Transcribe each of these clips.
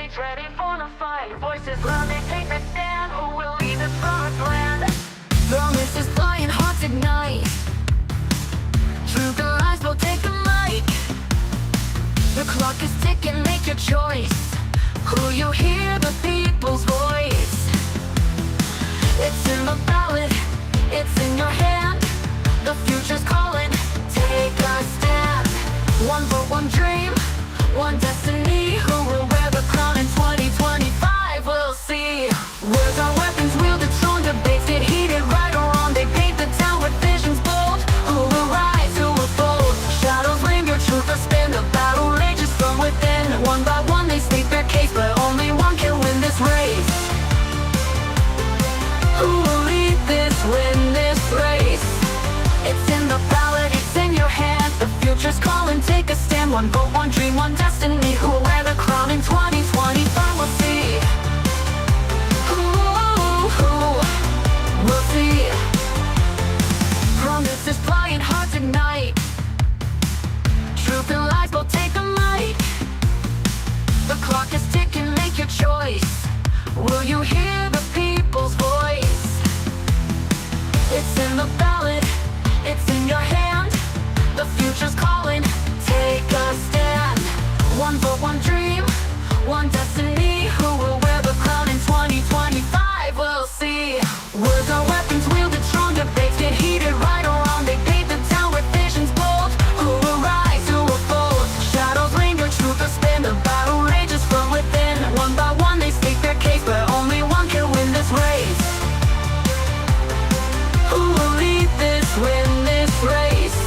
streets ready for the fight. Voices loud, they take the stand. Who will lead the promised land? Promises flying, hearts ignite. Truth and lies will take the mic. The clock is ticking, make your choice. Who you hear, the people's voice. It's in the ballot, it's in your hand. The future's calling, take a stand. One vote, one dream, one destiny. Who will wear the crown in 2025? We'll see. Words are weapons wielded, strong debates get heated. Right or wrong, they paint the town with visions bold. Who will rise, who will fold? Shadows linger, truth will stand. The battle rages from within. One by one they state their case, but only one can win this race. Who will lead this, win this race? It's in the ballot, it's in your hand. The future's calling, take a stand. One vote, one dream, one destiny. Who will wear the crown in 2025? We'll see. We'll see. Promises flying, hearts ignite. Truth and lies both take a mic. The clock is ticking, make your choice. Will you hear the people's voice? It's in the ballot, it's in your hand. The future's calling, take a stand. One vote, one dream, one destiny. Who will wear the crown in 2025? We'll see. Words are weapons wielded, strong debates get heated. Right or wrong, they paint the town with visions bold. Who will rise, who will fold? Shadows linger, truth will stand. The battle rages from within. One by one they state their case, but only one can win this race. Who will lead this, win this race?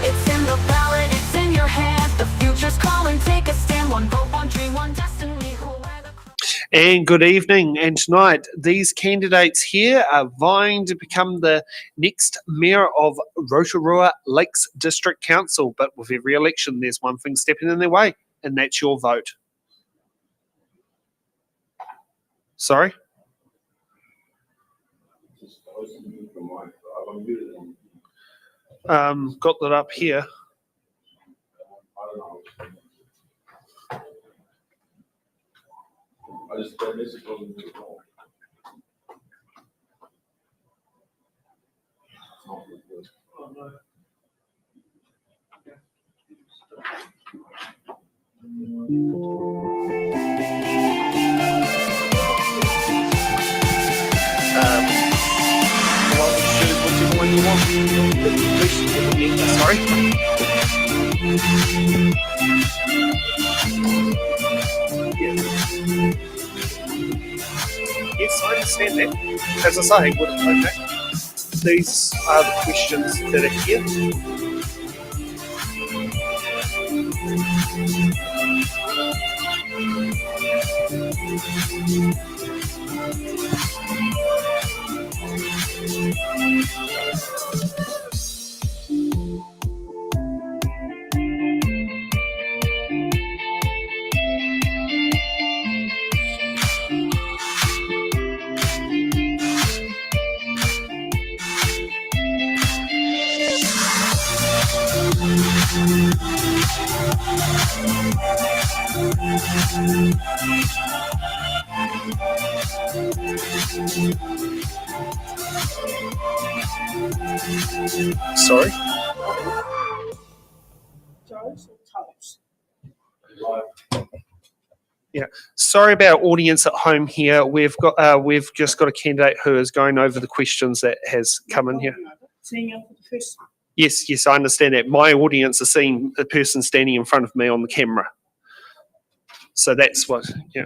It's in the ballot, it's in your hand. The future's calling, take a stand. One vote, one dream, one destiny. Who will wear the crown? And good evening. And tonight, these candidates here are vying to become the next mayor of Rotorua Lakes District Council. But with every election, there's one thing stepping in their way, and that's your vote. Sorry? Got that up here. I just got a message on the phone. Whichever one you want. Sorry. Yes, I understand that. As I say, these are the questions that are here. Sorry. Yeah, sorry about audience at home here. We've just got a candidate who is going over the questions that has come in here. Yes, I understand that. My audience is seeing a person standing in front of me on the camera. So that's what, yeah.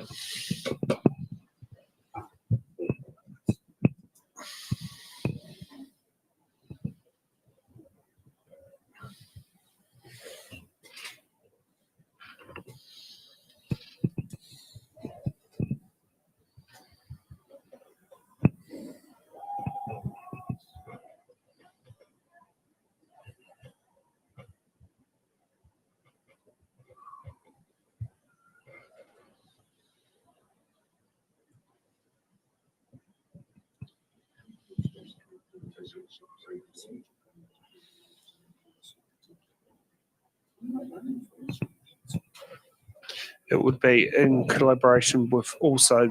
It would be in collaboration with also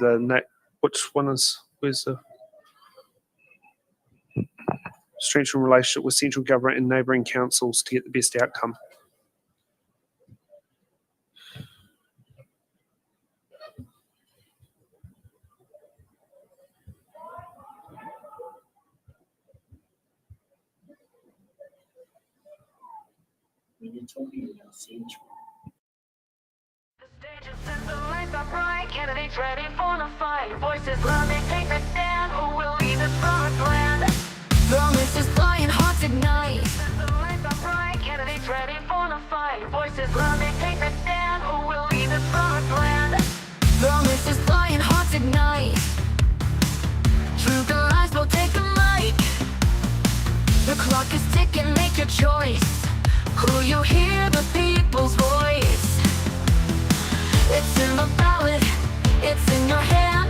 which one is, where's the strengthen relationship with central government and neighbouring councils to get the best outcome. When you're talking about central, The stage is set, the lights are bright, candidates ready for the fight. Voices loudly take the stand, who will lead the promised land? Promises flying, hearts ignite. The lights are bright, candidates ready for the fight. Voices loudly take the stand, who will lead the promised land? Promises flying, hearts ignite. Truth or lies, will take the mic. The clock is ticking, make your choice. Who you hear, the people's voice. It's in the ballot, it's in your hand.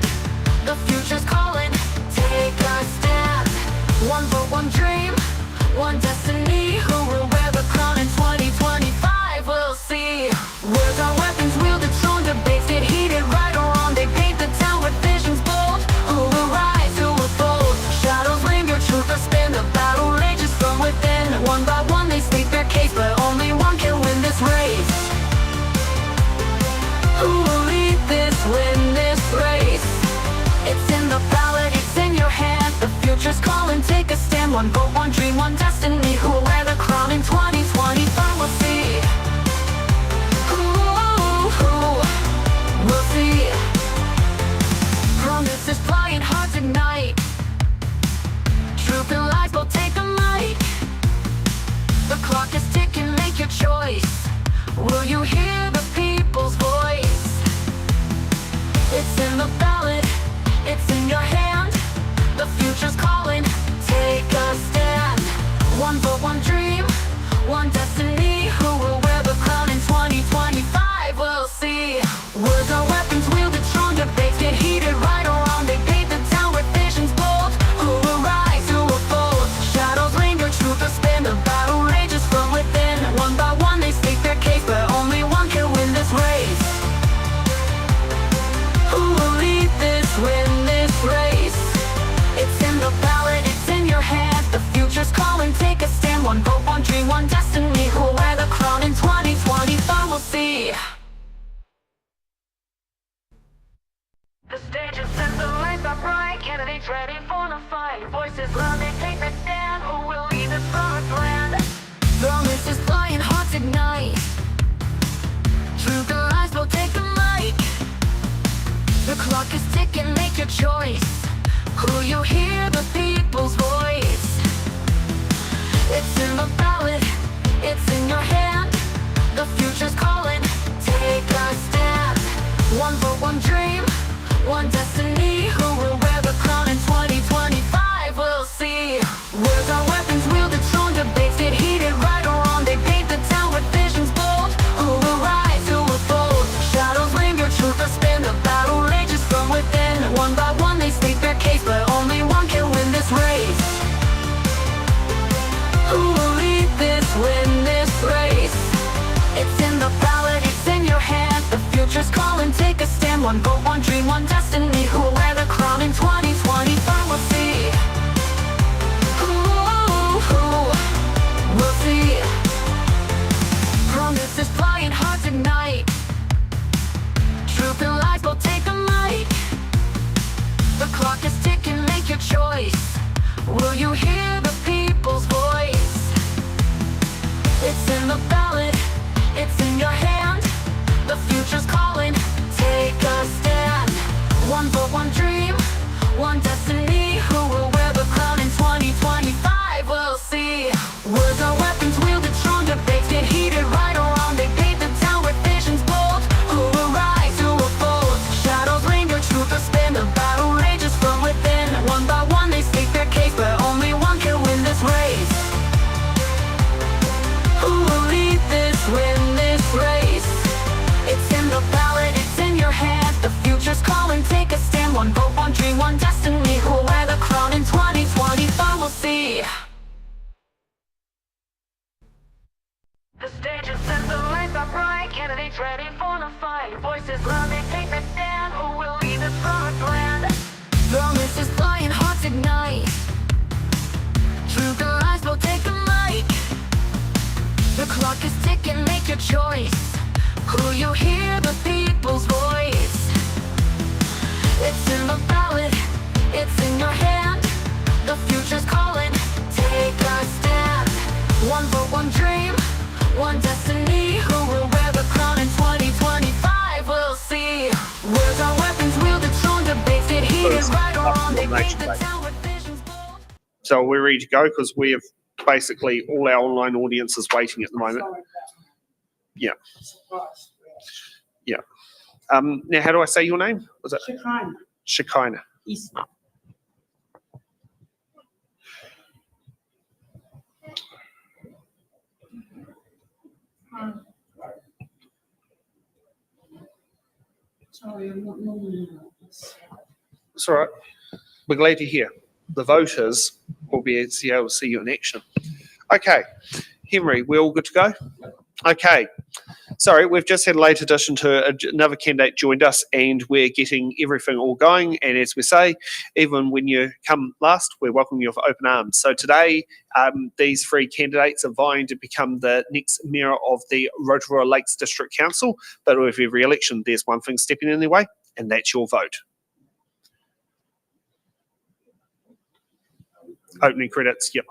The future's calling, take a stand. One vote, one dream, one destiny. Who will wear the crown in 2025? We'll see. Words are weapons, wielded strong. Debates get heated, right or wrong. They paint the town with visions bold. Who will rise, who will fold? Shadows linger, truth or spin. The battle rages from within. One by one they state their case, but only one can win this race. Who will lead this, win this race? It's in the ballot, it's in your hand. The future's calling, take a stand. One vote, one dream, one destiny. Who will wear the crown in 2025? We'll see. We'll see. Promises flying, hearts ignite. Truth and lies will take a mic. The clock is ticking, make your choice. Will you hear the people's voice? It's in the ballot, it's in your hand. The future's calling, take a stand. One vote, one dream, one destiny. Who will wear the crown in 2025? We'll see. Words are weapons, wielded strong. Debates get heated, right or wrong. They paint the town with visions bold. Who will rise, who will fold? Shadows linger, truth or spin. The battle rages from within. One by one they state their case, but only one can win this race. Who will lead this, win this race? It's in the ballot, it's in your hand. The future's calling, take a stand. One vote, one dream, one destiny. Who'll wear the crown in 2025? We'll see. The stage is set, the lights are bright, candidates ready for the fight. Voices loud, they take the stand. Who will lead this promised land? Promises flying, hearts ignite. Truth or lies, will take the mic. The clock is ticking, make your choice. Who you hear, the people's voice. It's in the ballot, it's in your hand. The future's calling, take a stand. One vote, one dream, one destiny. Who will wear the crown in 2025? We'll see. Words are weapons, wielded strong. Debates get heated, right or wrong. They paint the town with visions bold. Who will rise, who will fold? Shadows linger, truth or spin. The battle rages from within. One by one they state their case, but only one can win this race. Who will lead this, win this race? It's in the ballot, it's in your hand. The future's calling, take a stand. One vote, one dream, one destiny. Who will wear the crown in 2025? We'll see. We'll see. Promises flying, hearts ignite. Truth and lies will take a mic. The clock is ticking, make your choice. Will you hear the people's voice? It's in the ballot, it's in your hand. The future's calling, take a stand. One vote, one dream, one destiny. Who will wear the crown in 2025? We'll see. Words are weapons, wielded strong. Debates get heated, right or wrong. They paint the town with visions bold. Who will rise, who will fold? Shadows linger, truth or spin. The battle rages from within. One by one they state their case, but only one can win this race. Who will lead this, win this race? fight. Voices loudly take a stand. Who will lead the promised land? Promises flying, hearts ignite. Truth and lies will take the mic. The clock is ticking, make your choice. Who you hear, the people's voice. It's in the ballot, it's in your hand. The future's calling, take a stand. One vote, one dream, one destiny. Who will wear the crown in 2025? We'll see. Words are weapons, wielded strong, debated, heated, right or wrong. They paint the town with visions bold. So we're ready to go because we have basically all our online audience is waiting at the moment. Yeah. Yeah. Now, how do I say your name? Was it Shekinah. Shekinah? Yes. Sorry, I'm not normally like this. It's all right. We're glad you're here. The voters will be able to see you in action. Okay. Henry, we're all good to go? Okay. Sorry, we've just had a late addition to another candidate joined us and we're getting everything all going. And as we say, even when you come last, we welcome you with open arms. So today, these three candidates are vying to become the next mayor of the Rotorua Lakes District Council. But with every election, there's one thing stepping in their way, and that's your vote. Opening credits, yep.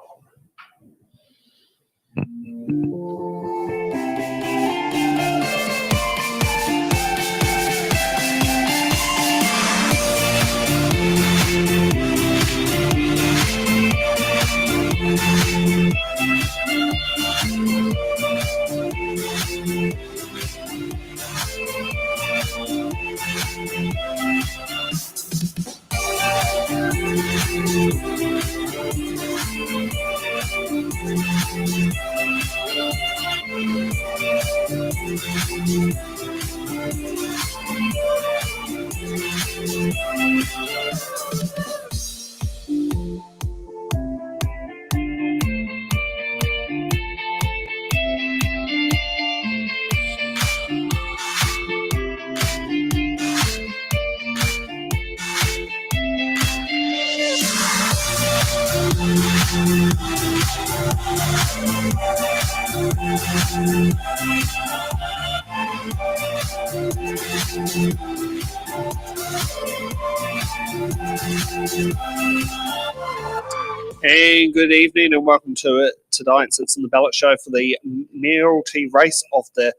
And good evening and welcome to it tonight's It's in the Ballot show for the mayoralty race of the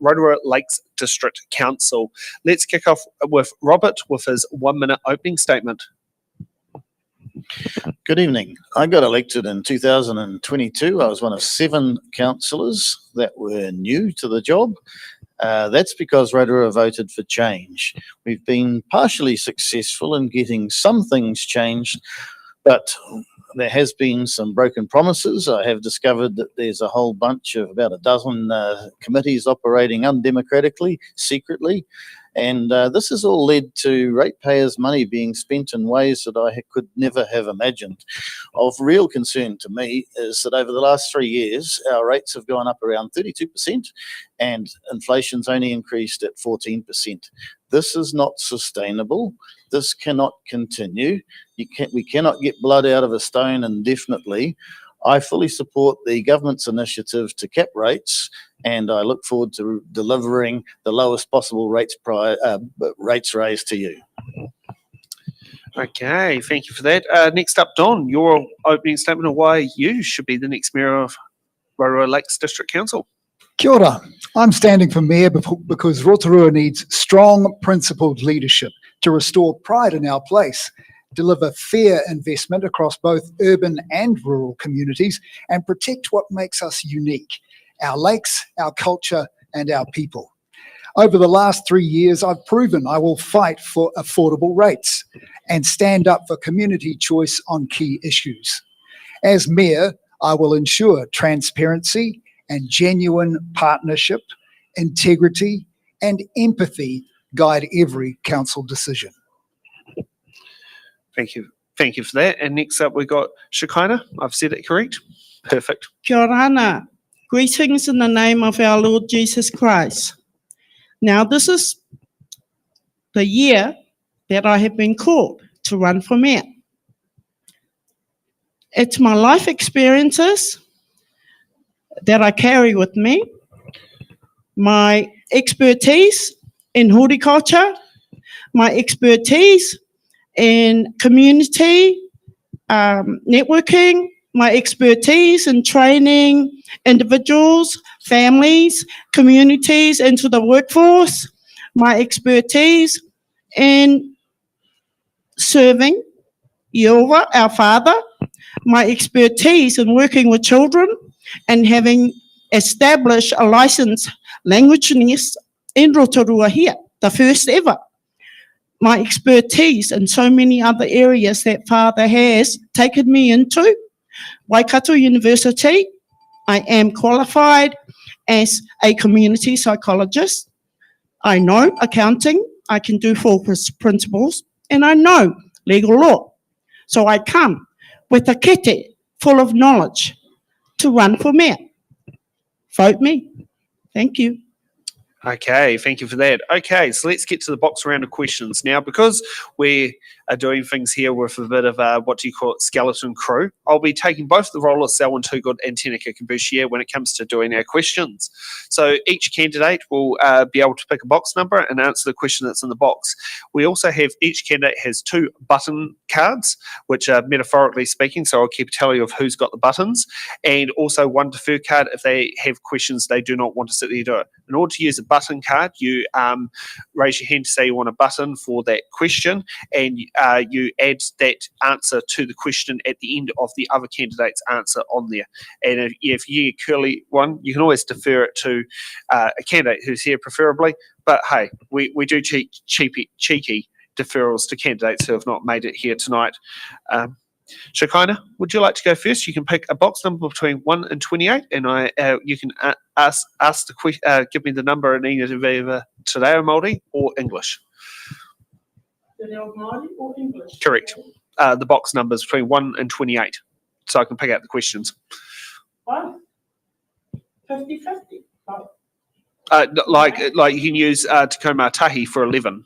Rotorua Lakes District Council. Let's kick off with Robert with his 1 minute opening statement. Good evening. I got elected in 2022. I was one of 7 councillors that were new to the job. That's because Rotorua voted for change. We've been partially successful in getting some things changed, but there has been some broken promises. I have discovered that there's a whole bunch of about a dozen committees operating undemocratically, secretly. And this has all led to ratepayers' money being spent in ways that I could never have imagined. Of real concern to me is that over the last 3 years, our rates have gone up around 32% and inflation's only increased at 14%. This is not sustainable. This cannot continue. We cannot get blood out of a stone indefinitely. I fully support the government's initiative to cap rates, and I look forward to delivering the lowest possible rates raised to you. Okay, thank you for that. Next up, Don, your opening statement of why you should be the next mayor of Rotorua Lakes District Council. Kia ora. I'm standing for mayor because Rotorua needs strong, principled leadership to restore pride in our place, deliver fair investment across both urban and rural communities, and protect what makes us unique, our lakes, our culture, and our people. Over the last 3 years, I've proven I will fight for affordable rates and stand up for community choice on key issues. As mayor, I will ensure transparency and genuine partnership, integrity, and empathy guide every council decision. Thank you. Thank you for that. And next up, we've got Shekinah. I've said it correct. Perfect. Kia ora. Greetings in the name of our Lord Jesus Christ. Now, this is the year that I have been called to run for mayor. It's my life experiences that I carry with me, my expertise in horticulture, my expertise in community networking, my expertise in training individuals, families, communities into the workforce, my expertise in serving Jehovah, our Father, my expertise in working with children and having established a licensed language nest in Rotorua here, the first ever. My expertise in so many other areas that Father has taken me into. Waikato University, I am qualified as a community psychologist. I know accounting, I can do full principles, and I know legal law. So I come with a kete full of knowledge to run for mayor. Vote me. Thank you. Okay, thank you for that. Okay, so let's get to the box round of questions. Now, because we are doing things here with a bit of skeleton crew, I'll be taking both the role of Selwyn Toogood and Tenika Kabushia when it comes to doing our questions. So each candidate will be able to pick a box number and answer the question that's in the box. We also have, each candidate has 2 button cards, which are metaphorically speaking, so I'll keep a tally of who's got the buttons, and also 1 defer card if they have questions they do not want to sit there and do it. In order to use a button card, you raise your hand to say you want a button for that question, and you add that answer to the question at the end of the other candidate's answer on there. And if you get a curly one, you can always defer it to a candidate who's here preferably. But hey, we do cheeky deferrals to candidates who have not made it here tonight. Shekinah, would you like to go first? You can pick a box number between 1 and 28, and you can ask the question. Give me the number in either Te Reo Māori or English. Te Reo Māori or English? Correct. The box numbers between 1 and 28, so I can pick out the questions. 1, 50-50. Like you can use Te Komā Tahi for 11.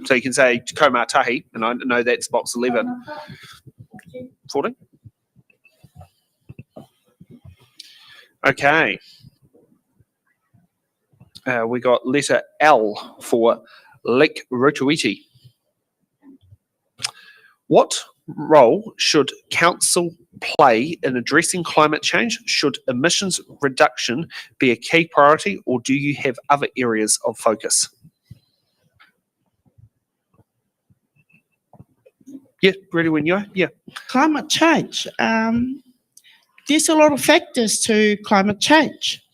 So you can say Te Komā Tahi, and I know that's box 11. 14. Okay. We got letter L for Lake Rotoiti. What role should council play in addressing climate change? Should emissions reduction be a key priority, or do you have other areas of focus? Yeah, ready when you are. Yeah. Climate change. There's a lot of factors to climate change.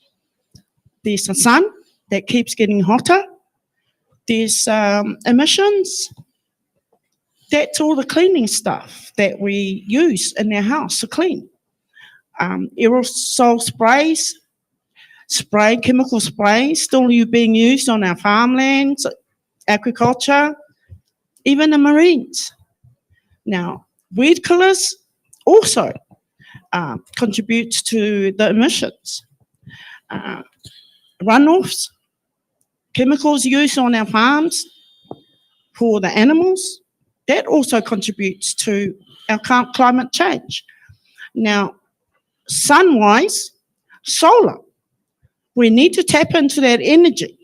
There's the sun that keeps getting hotter. There's emissions. That's all the cleaning stuff that we use in our house to clean. Aerosol sprays, chemical sprays, still being used on our farmlands, agriculture, even the marines. Now, weed killers also contribute to the emissions. Runoffs, chemicals used on our farms for the animals, that also contributes to our climate change. Now, sun-wise, solar, we need to tap into that energy.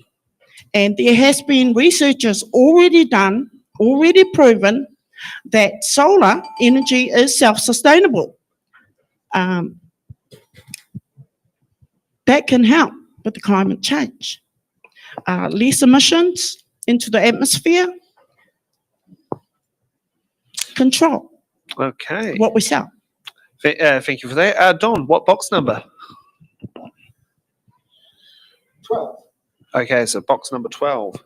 And there has been researchers already proven that solar energy is self-sustainable. That can help with the climate change. Less emissions into the atmosphere, control Okay. what we sell. Thank you for that. Don, what box number? 12. Okay, so box number 12.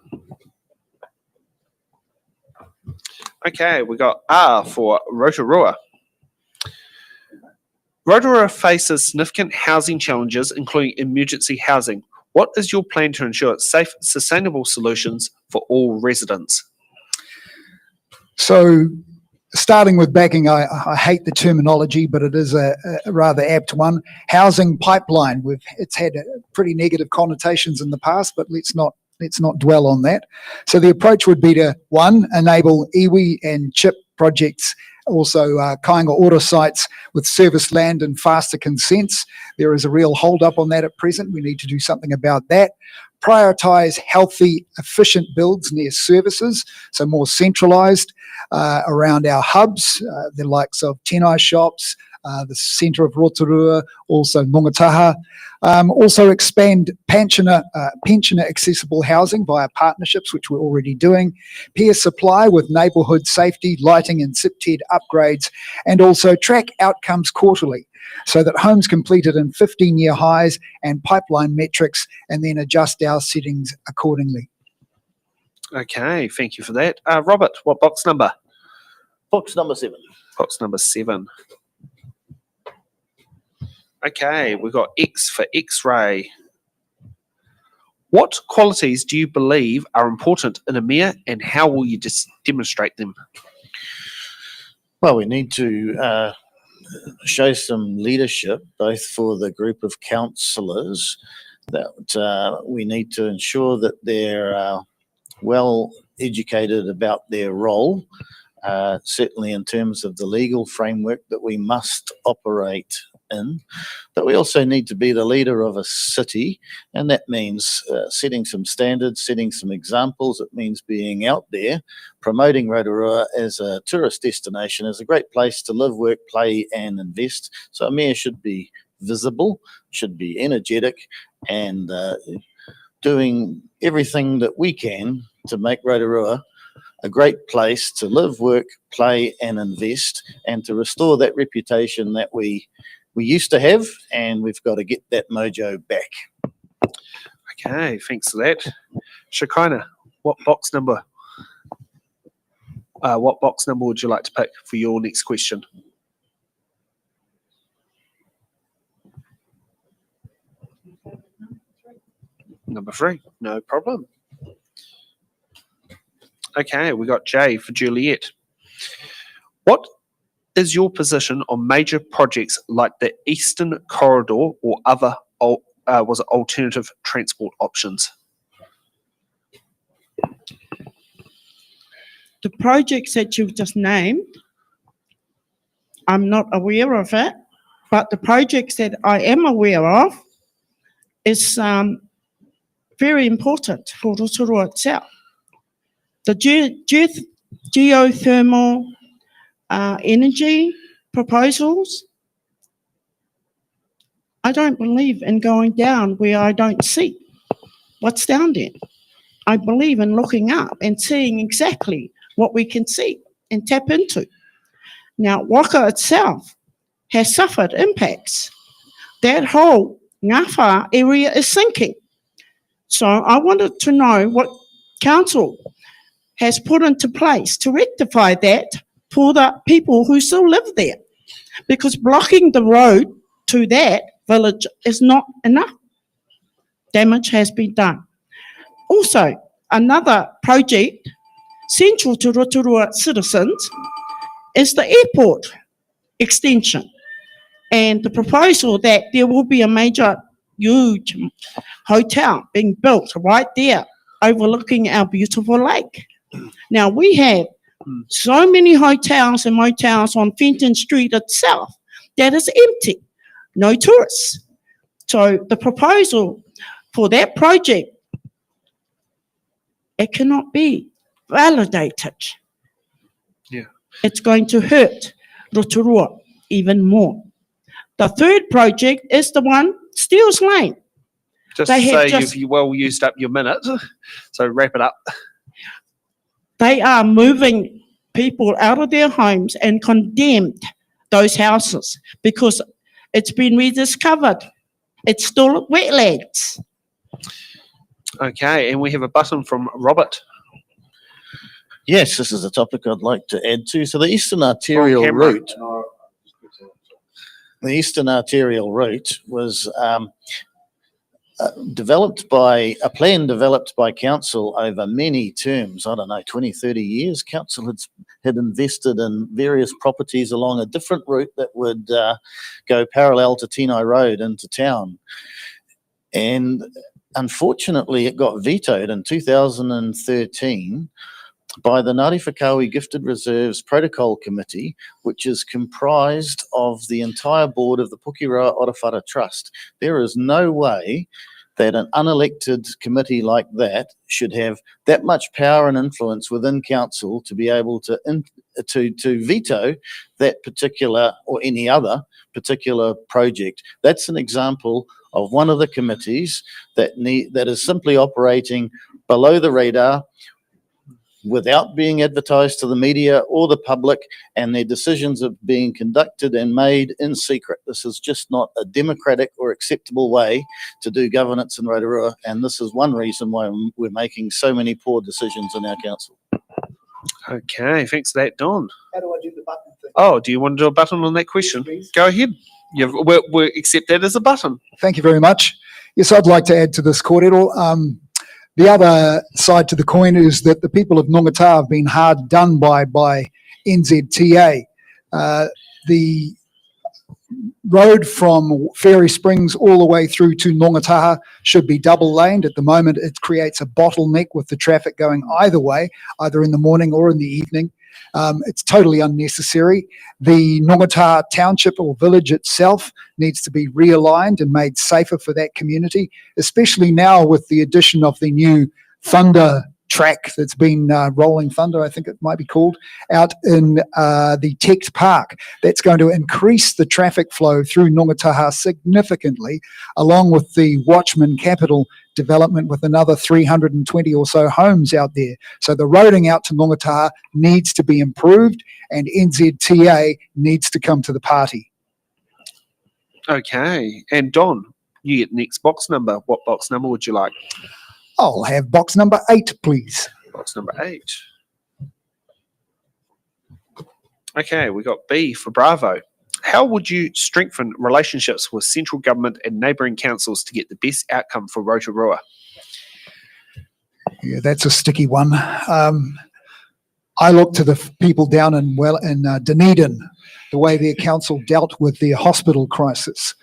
Okay, we got R for Rotorua. Rotorua faces significant housing challenges, including emergency housing. What is your plan to ensure safe, sustainable solutions for all residents? So, starting with backing, I hate the terminology, but it is a rather apt one. Housing pipeline. It's had pretty negative connotations in the past, but let's not let's not dwell on that. So the approach would be to, one, enable iwi and chip projects, also kāinga ora sites with service land and faster consents. There is a real hold up on that at present. We need to do something about that. Prioritise healthy, efficient builds near services, so more centralised around our hubs, the likes of Tenai shops, the centre of Rotorua, also Mongataha. Also expand pensioner accessible housing via partnerships, which we're already doing. Peer supply with neighbourhood safety, lighting and SIPTED upgrades, and also track outcomes quarterly so that homes completed in 15-year highs and pipeline metrics, and then adjust our settings accordingly. Okay, thank you for that. Robert, what box number? Box number 7. Box number 7. Okay, we've got X for X-ray. What qualities do you believe are important in a mayor, and how will you demonstrate them? Well, we need to show some leadership, both for the group of councillors, that we need to ensure that they're well educated about their role, certainly in terms of the legal framework that we must operate in. But we also need to be the leader of a city, and that means setting some standards, setting some examples. It means being out there, promoting Rotorua as a tourist destination, as a great place to live, work, play and invest. So a mayor should be visible, should be energetic, and doing everything that we can to make Rotorua a great place to live, work, play and invest, and to restore that reputation that we used to have, and we've got to get that mojo back. Okay, thanks for that. Shekinah, what box number would you like to pick for your next question? Number 3, no problem. Okay, we got Jay for Juliet. What is your position on major projects like the Eastern Corridor or other alternative transport options? The projects that you've just named, I'm not aware of it, but the projects that I am aware of is very important for Rotorua itself. The geothermal energy proposals, I don't believe in going down where I don't see what's down there. I believe in looking up and seeing exactly what we can see and tap into. Now, Waka itself has suffered impacts. That whole Ngawha area is sinking. So I wanted to know what council has put into place to rectify that for the people who still live there, because blocking the road to that village is not enough. Damage has been done. Also, another project central to Rotorua citizens is the airport extension, and the proposal that there will be a major, huge hotel being built right there overlooking our beautiful lake. Now, we have so many hotels and motels on Fenton Street itself that is empty, no tourists. So the proposal for that project, it cannot be validated. Yeah. It's going to hurt Rotorua even more. The third project is the one, Steele's Lane. Just They have say just- you've well used up your minute, so wrap it up. They are moving people out of their homes and condemned those houses because it's been rediscovered. It's still wetlands. Okay, and we have a button from Robert. Yes, this is a topic I'd like to add to. So the Eastern Arterial On camera. Route, the Eastern Arterial Route was a plan developed by council over many terms, I don't know, 20, 30 years. Council had invested in various properties along a different route that would go parallel to Tenai Road into town. And unfortunately, it got vetoed in 2013 by the Ngāti Whakaui Gifted Reserves Protocol Committee, which is comprised of the entire board of the Pukeroa Orowhara Trust. There is no way that an unelected committee like that should have that much power and influence within council to be able to veto that particular or any other particular project. That's an example of one of the committees that is simply operating below the radar, without being advertised to the media or the public, and their decisions are being conducted and made in secret. This is just not a democratic or acceptable way to do governance in Rotorua, and this is one reason why we're making so many poor decisions in our council. Okay, thanks for that, Don. How do I do the button thing? Oh, do you want to do a button on that question? Yes, please. Go ahead. We'll accept that as a button. Thank you very much. Yes, I'd like to add to this, kōrero. The other side to the coin is that the people of Nongataha have been hard done by NZTA. The road from Fairy Springs all the way through to Nongataha should be double laned. At the moment, it creates a bottleneck with the traffic going either way, either in the morning or in the evening. It's totally unnecessary. The Nongataha township or village itself needs to be realigned and made safer for that community, especially now with the addition of the new Thunder track that's been Rolling Thunder, I think it might be called, out in the Techt Park. That's going to increase the traffic flow through Nongataha significantly, along with the Watchman Capital development with another 320 or so homes out there. So the roading out to Nongataha needs to be improved, and NZTA needs to come to the party. Okay, and Don, you get next box number. What box number would you like? I'll have box number 8, please. Box number 8. Okay, we got B for Bravo. How would you strengthen relationships with central government and neighbouring councils to get the best outcome for Rotorua? Yeah, that's a sticky one. I look to the people down in Dunedin, the way their council dealt with their hospital crisis.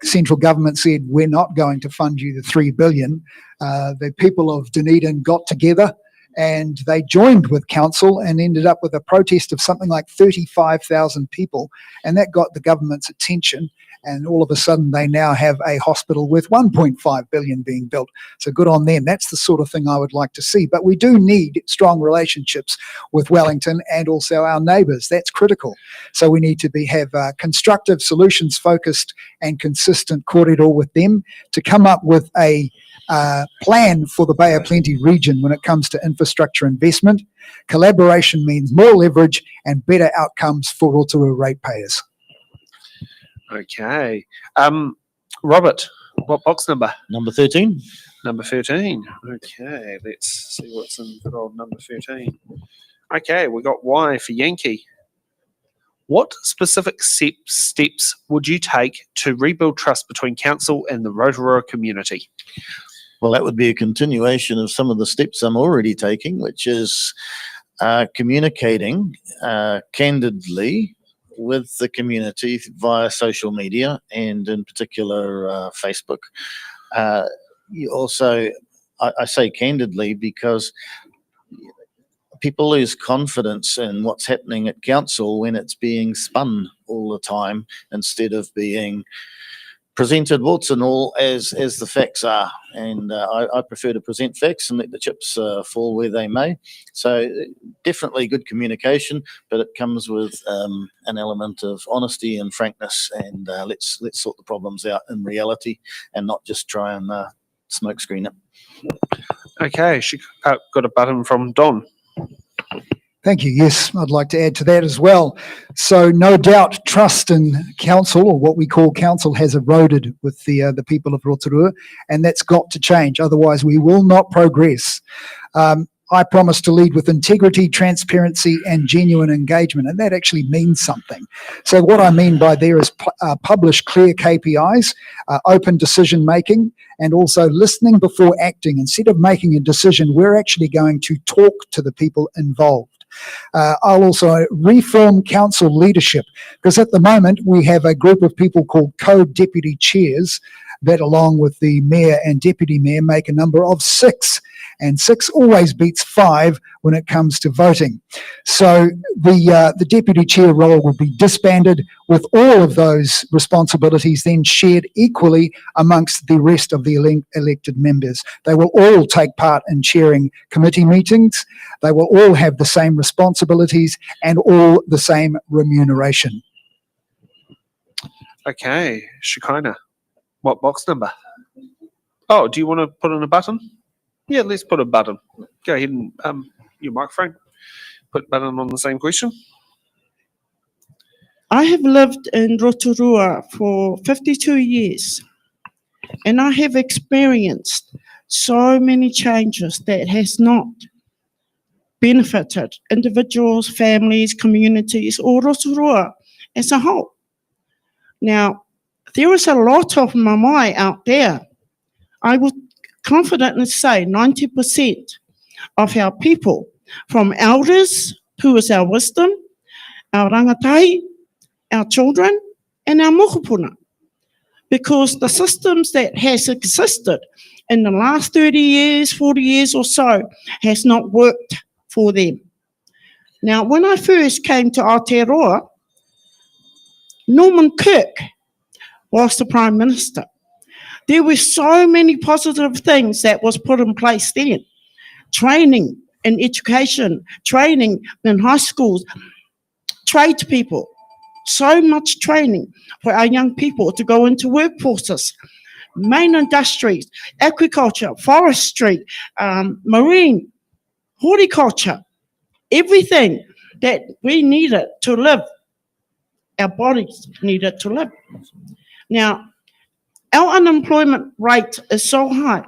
Central government said, we're not going to fund you the $3 billion. The people of Dunedin got together and they joined with council and ended up with a protest of something like 35,000 people. And that got the government's attention. And all of a sudden, they now have a hospital with $1.5 billion being built. So good on them. That's the sort of thing I would like to see. But we do need strong relationships with Wellington and also our neighbours. That's critical. So we need to have constructive, solutions-focused and consistent corridor with them to come up with a plan for the Bay of Plenty region when it comes to infrastructure investment. Collaboration means more leverage and better outcomes for Rotorua ratepayers. Okay. Robert, what box number? Number 13. Number 13. Okay, let's see what's in good old number 13. Okay, we got Y for Yankee. What specific steps would you take to rebuild trust between council and the Rotorua community? Well, that would be a continuation of some of the steps I'm already taking, which is communicating candidly with the community via social media and in particular Facebook. You also, I say candidly because people lose confidence in what's happening at council when it's being spun all the time instead of being presented warts and all as the facts are. And I prefer to present facts and let the chips fall where they may. So definitely good communication, but it comes with an element of honesty and frankness, and let's sort the problems out in reality and not just try and smoke screen it. Okay, she got a button from Don. Thank you. Yes, I'd like to add to that as well. So no doubt trust in council, or what we call council, has eroded with the people of Rotorua, and that's got to change. Otherwise, we will not progress. I promise to lead with integrity, transparency, and genuine engagement, and that actually means something. So what I mean by there is publish clear KPIs, open decision making, and also listening before acting. Instead of making a decision, we're actually going to talk to the people involved. I'll also reform council leadership, because at the moment we have a group of people called co-deputy chairs that along with the mayor and deputy mayor make a number of 6. And 6 always beats 5 when it comes to voting. So the deputy chair role will be disbanded, with all of those responsibilities then shared equally amongst the rest of the elected members. They will all take part in chairing committee meetings. They will all have the same responsibilities and all the same remuneration. Okay, Shekinah, what box number? Oh, do you want to put in a button? Yeah, let's put a button. Go ahead and your microphone. Put button on the same question. I have lived in Rotorua for 52 years, and I have experienced so many changes that has not benefited individuals, families, communities, or Rotorua as a whole. Now, there is a lot of mamae out there. I would confidently say 90% of our people, from elders, who is our wisdom, our rangatai, our children, and our mokopuna. Because the systems that has existed in the last 30 years, 40 years or so, has not worked for them. Now, when I first came to Aotearoa, Norman Kirk was the Prime Minister. There were so many positive things that was put in place then. Training in education, training in high schools, tradespeople, so much training for our young people to go into workforces, main industries, agriculture, forestry, marine, horticulture, everything that we needed to live, our bodies needed to live. Now, our unemployment rate is so high.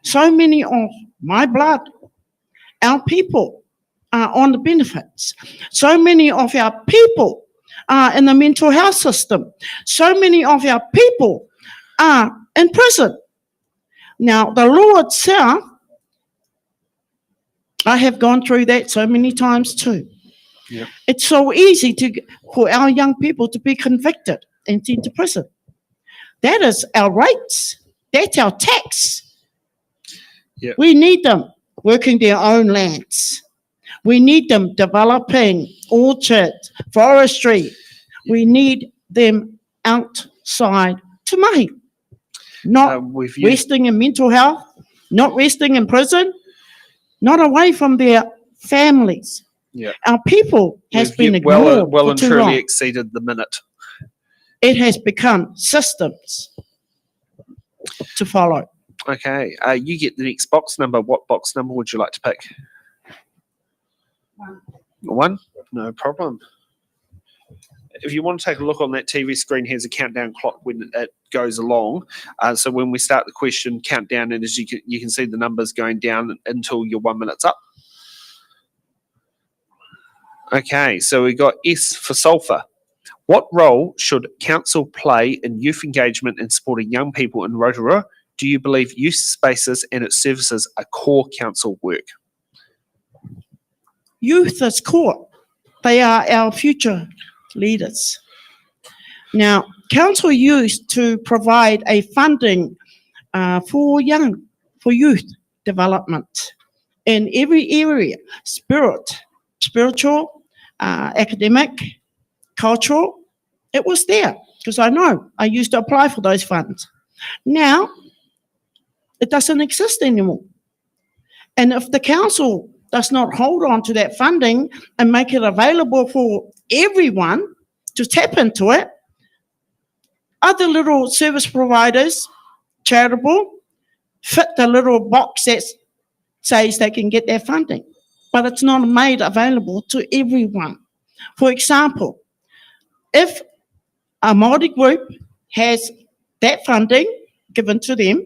So many of my blood, our people are on the benefits. So many of our people are in the mental health system. So many of our people are in prison. Now, the law itself, I have gone through that so many times too. Yep. It's so easy for our young people to be convicted and sent to prison. That is our rights. That's our tax. Yep. We need them working their own lands. We need them developing orchards, forestry. We need them outside to mahi. Not resting in mental health, not resting in prison, not away from their families. Yeah. Our people has been ignored well for and too truly long. exceeded the minute. It has become systems to follow. Okay, you get the next box number. What box number would you like to pick? 1? No problem. If you want to take a look on that TV screen, here's a countdown clock when it goes along. So when we start the question, count down, and as you can see the numbers going down until your 1 minute's up. Okay, so we got S for sulphur. What role should council play in youth engagement and supporting young people in Rotorua? Do you believe youth spaces and its services are core council work? Youth is core. They are our future leaders. Now, council used to provide a funding for youth development in every area, spiritual, academic, cultural. It was there because I used to apply for those funds. Now, it doesn't exist anymore. And if the council does not hold on to that funding and make it available for everyone to tap into it, other little service providers, charitable, fit the little box that says they can get their funding, but it's not made available to everyone. For example, if a Māori group has that funding given to them,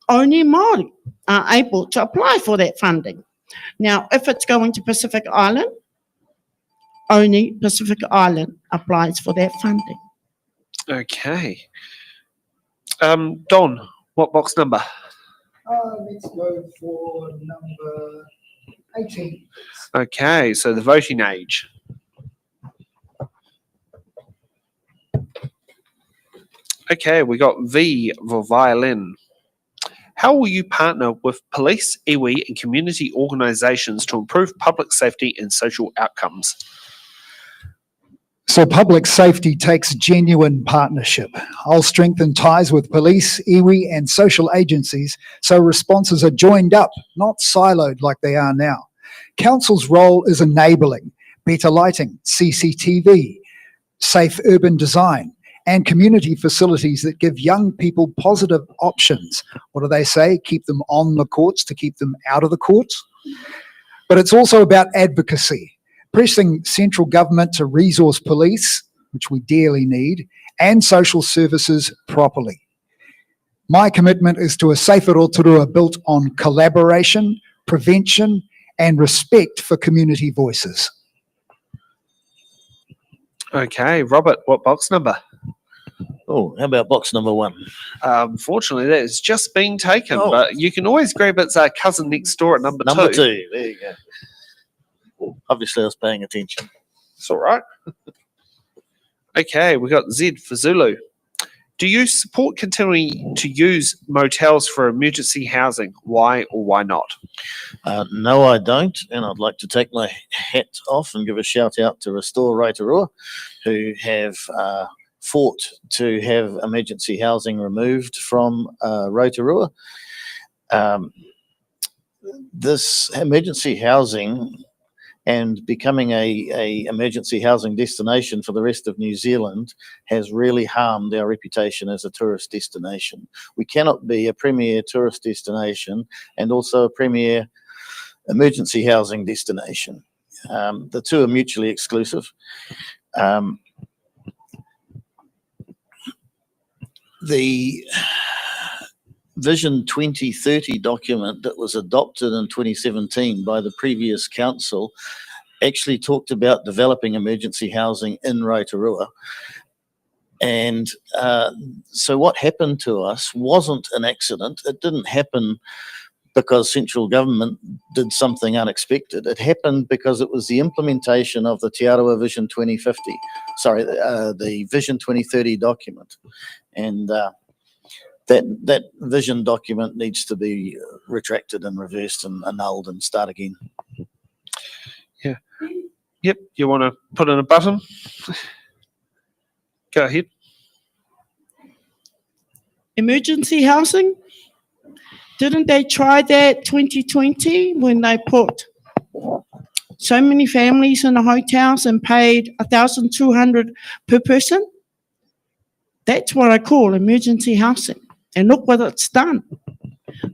only Māori are able to apply for that funding. Now, if it's going to Pacific Island, only Pacific Island applies for that funding. Okay. Don, what box number? Let's go for number 18. Okay, so the voting age. Okay, we got V for violin. How will you partner with police, iwi, and community organisations to improve public safety and social outcomes? So public safety takes genuine partnership. I'll strengthen ties with police, iwi, and social agencies so responses are joined up, not siloed like they are now. Council's role is enabling better lighting, CCTV, safe urban design, and community facilities that give young people positive options. What do they say? Keep them on the courts to keep them out of the courts. But it's also about advocacy, pressing central government to resource police, which we dearly need, and social services properly. My commitment is to a safer Rotorua built on collaboration, prevention, and respect for community voices. Okay, Robert, what box number? Oh, how about box number 1? Unfortunately, that has just been taken, Oh. but you can always grab its cousin next door at number Number 2. 2, there you go. Obviously, I was paying attention. It's all right. Okay, we got Z for Zulu. Do you support continuing to use motels for emergency housing? Why or why not? No, I don't, and I'd like to take my hat off and give a shout out to Restore Rotorua, who have fought to have emergency housing removed from Rotorua. This emergency housing and becoming a emergency housing destination for the rest of New Zealand has really harmed our reputation as a tourist destination. We cannot be a premier tourist destination and also a premier emergency housing destination. The two are mutually exclusive. The Vision 2030 document that was adopted in 2017 by the previous council actually talked about developing emergency housing in Rotorua. And so what happened to us wasn't an accident. It didn't happen because central government did something unexpected. It happened because it was the implementation of the Te Arawa Vision 2050, the Vision 2030 document. And that vision document needs to be retracted and reversed and annulled and start again. Yeah. Yep. You want to put in a button? Go ahead. Emergency housing? Didn't they try that 2020 when they put so many families in the hotels and paid $1,200 per person? That's what I call emergency housing. And look what it's done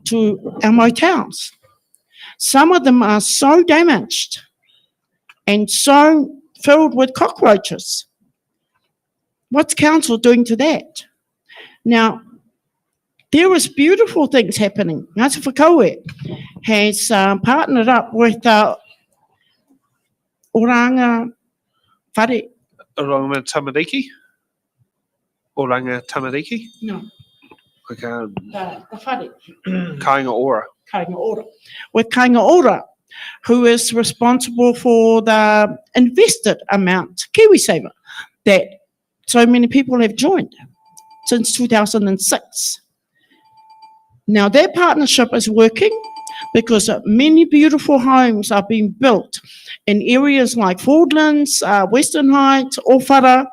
to our motels. Some of them are so damaged and so filled with cockroaches. What's council doing to that? Now, there is beautiful things happening. Ngāti Whakaue has partnered up with Oranga Whare. Oranga Tamariki? Oranga Tamariki? No, Okay. the Whare. Kainga Ora. Kainga Ora. With Kainga Ora, who is responsible for the invested amount, KiwiSaver, that so many people have joined since 2006. Now, their partnership is working because many beautiful homes are being built in areas like Fordlands, Western Heights, Owhara,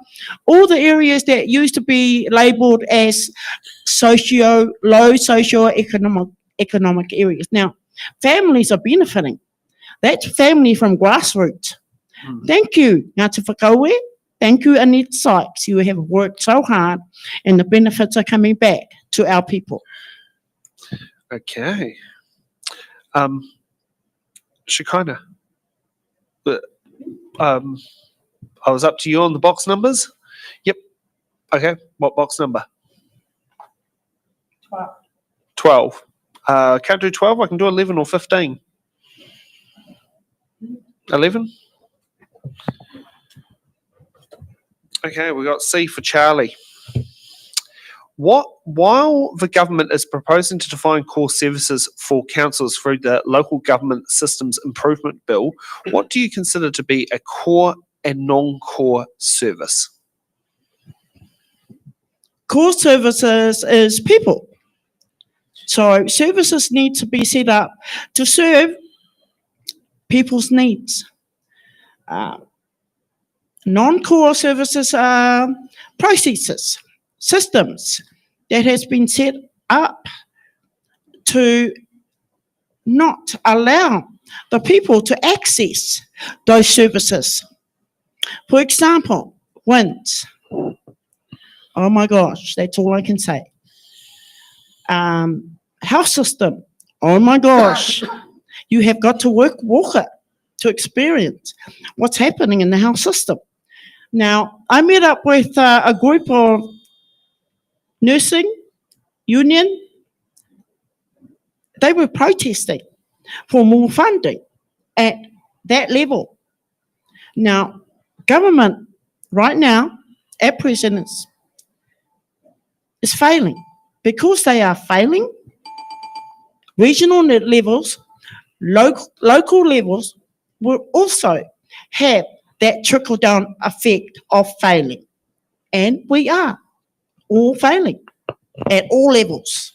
all the areas that used to be labelled as low socio-economic areas. Now, families are benefiting. That's family from grassroots. Thank you, Ngāti Whakaue. Thank you, Annette Sykes. You have worked so hard and the benefits are coming back to our people. Okay. Shekinah. I was up to you on the box numbers. Yep. Okay. What box number? 12. Can't do 12. I can do 11 or 15. 11. Okay, we got C for Charlie. While the government is proposing to define core services for councils through the Local Government Systems Improvement Bill, what do you consider to be a core and non-core service? core services is people. So services need to be set up to serve people's needs. Non-core services are processes, systems that has been set up to not allow the people to access those services. For example, winds. Oh my gosh, that's all I can say. Health system. Oh my gosh, you have got to walk it to experience what's happening in the health system. Now, I met up with a group of nursing union. They were protesting for more funding at that level. Now, government right now, at present, is failing. Because they are failing, regional levels, local levels will also have that trickle-down effect of failing. And we are all failing at all levels.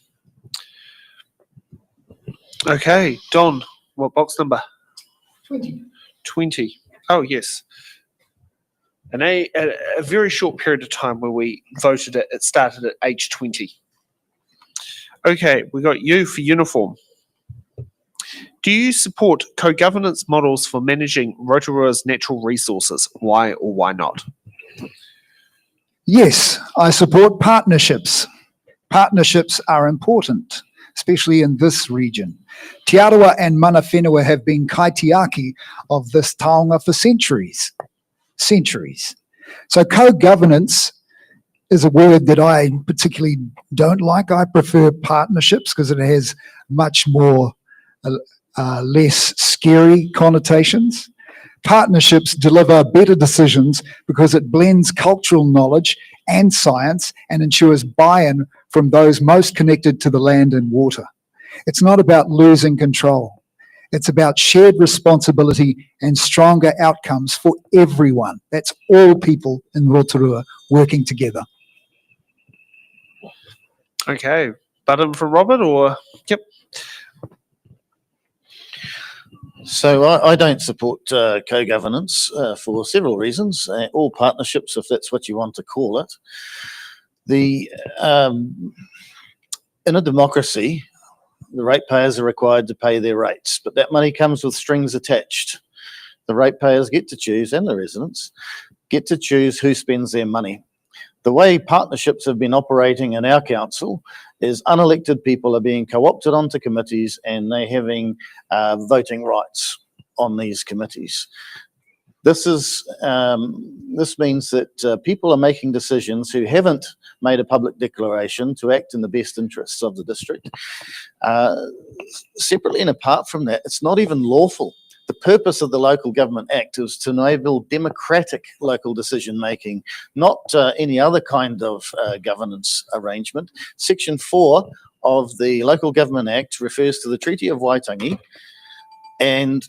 Okay, Don, what box number? 20. 20. Oh, yes. And a very short period of time where we voted it started at age 20. Okay, we got you for uniform. Do you support co-governance models for managing Rotorua's natural resources? Why or why not? Yes, I support partnerships. Partnerships are important, especially in this region. Te Arawa and Mana Whenua have been kaitiaki of this taonga for centuries. So co-governance is a word that I particularly don't like. I prefer partnerships because it has much more less scary connotations. Partnerships deliver better decisions because it blends cultural knowledge and science and ensures buy-in from those most connected to the land and water. It's not about losing control. It's about shared responsibility and stronger outcomes for everyone. That's all people in Rotorua working together. Okay, button for Robert or? Yep. So I don't support co-governance for several reasons, or partnerships, if that's what you want to call it. In a democracy, the ratepayers are required to pay their rates, but that money comes with strings attached. The ratepayers get to choose, and the residents get to choose who spends their money. The way partnerships have been operating in our council is unelected people are being co-opted onto committees and they're having voting rights on these committees. This means that people are making decisions who haven't made a public declaration to act in the best interests of the district. Separately and apart from that, it's not even lawful. The purpose of the Local Government Act is to enable democratic local decision making, not any other kind of governance arrangement. Section 4 of the Local Government Act refers to the Treaty of Waitangi, and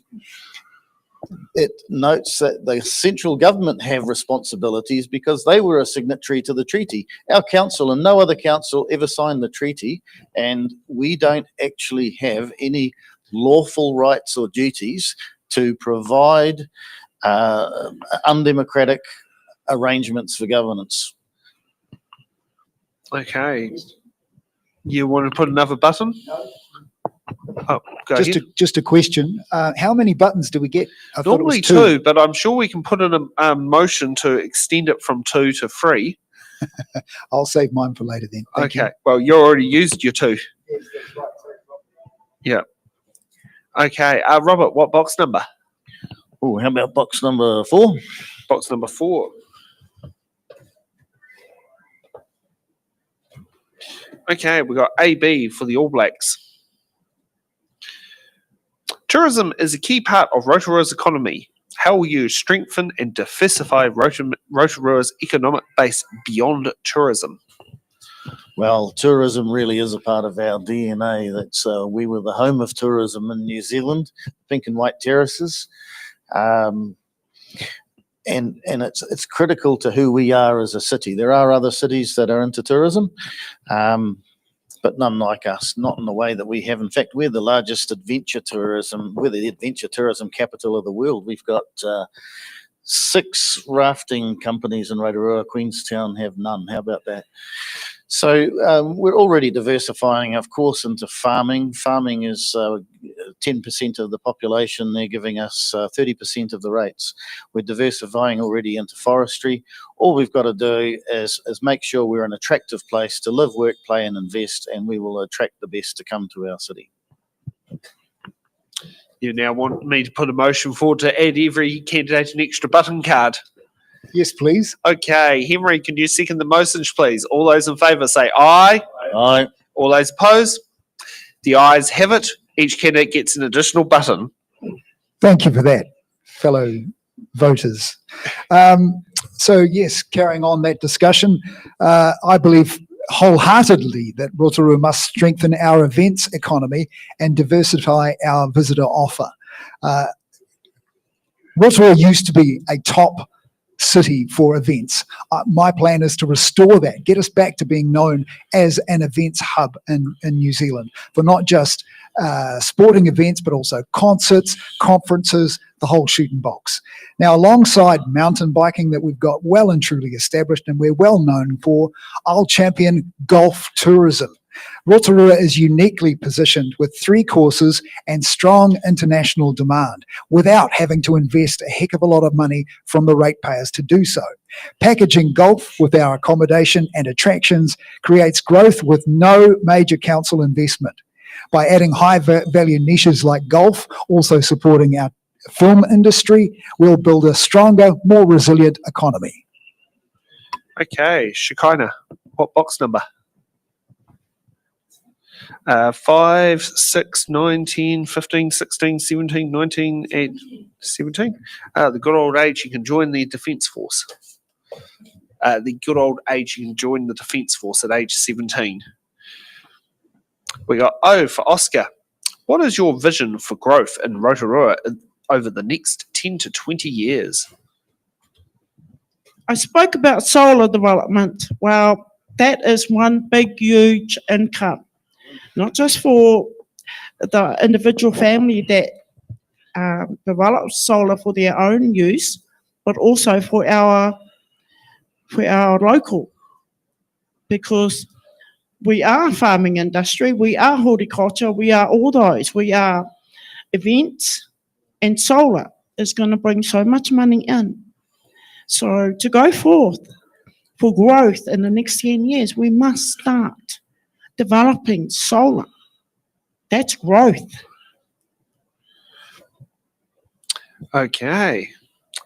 it notes that the central government have responsibilities because they were a signatory to the treaty. Our council and no other council ever signed the treaty, and we don't actually have any lawful rights or duties to provide undemocratic arrangements for governance. Okay. You want to put another button? Oh, go ahead. Just a question. How many buttons do we get? I thought it was Normally two, but I'm sure we can put in a motion to extend it from 2 to 3. I'll save mine for later then. Thank Okay. Well, you already used your 2. Yes, that's right. Yeah. Okay. Robert, what box number? Oh, how about box number 4? Box number 4. Okay, we got AB for the All Blacks. Tourism is a key part of Rotorua's economy. How will you strengthen and diversify Rotorua's economic base beyond tourism? Well, tourism really is a part of our DNA. That's we were the home of tourism in New Zealand, pink and white terraces. and it's critical to who we are as a city. There are other cities that are into tourism, but none like us, not in the way that we have. In fact, we're the largest adventure tourism, we're the adventure tourism capital of the world. We've got 6 rafting companies in Rotorua. Queenstown have none. How about that? So we're already diversifying, of course, into farming. Farming is 10% of the population. They're giving us 30% of the rates. We're diversifying already into forestry. All we've got to do is make sure we're an attractive place to live, work, play and invest, and we will attract the best to come to our city. You now want me to put a motion forward to add every candidate an extra button card. Yes, please. Okay, Henry, can you second the motion, please? All those in favour say aye. Aye. All those opposed? The ayes have it. Each candidate gets an additional button. Thank you for that, fellow voters. So yes, carrying on that discussion, I believe wholeheartedly that Rotorua must strengthen our events economy and diversify our visitor offer. Rotorua used to be a top city for events. My plan is to restore that, get us back to being known as an events hub in New Zealand for not just sporting events, but also concerts, conferences, the whole shooting box. Now, alongside mountain biking that we've got well and truly established and we're well known for, I'll champion golf tourism. Rotorua is uniquely positioned with 3 courses and strong international demand without having to invest a heck of a lot of money from the ratepayers to do so. Packaging golf with our accommodation and attractions creates growth with no major council investment. By adding high-value niches like golf, also supporting our film industry, we'll build a stronger, more resilient economy. Okay, Shekinah, what box number? 5, 6, 9, 10, 15, 16, 17, 19, and 17. The good old age you can join the Defence Force. The good old age you can join the Defence Force at age 17. We got O for Oscar. What is your vision for growth in Rotorua over the next 10 to 20 years? I spoke about solar development. Well, that is one big, huge income, not just for the individual family that develops solar for their own use, but also for our local, because we are farming industry, we are horticulture, we are all those, we are events, and solar is going to bring so much money in. So to go forth for growth in the next 10 years, we must start developing solar. That's growth. Okay.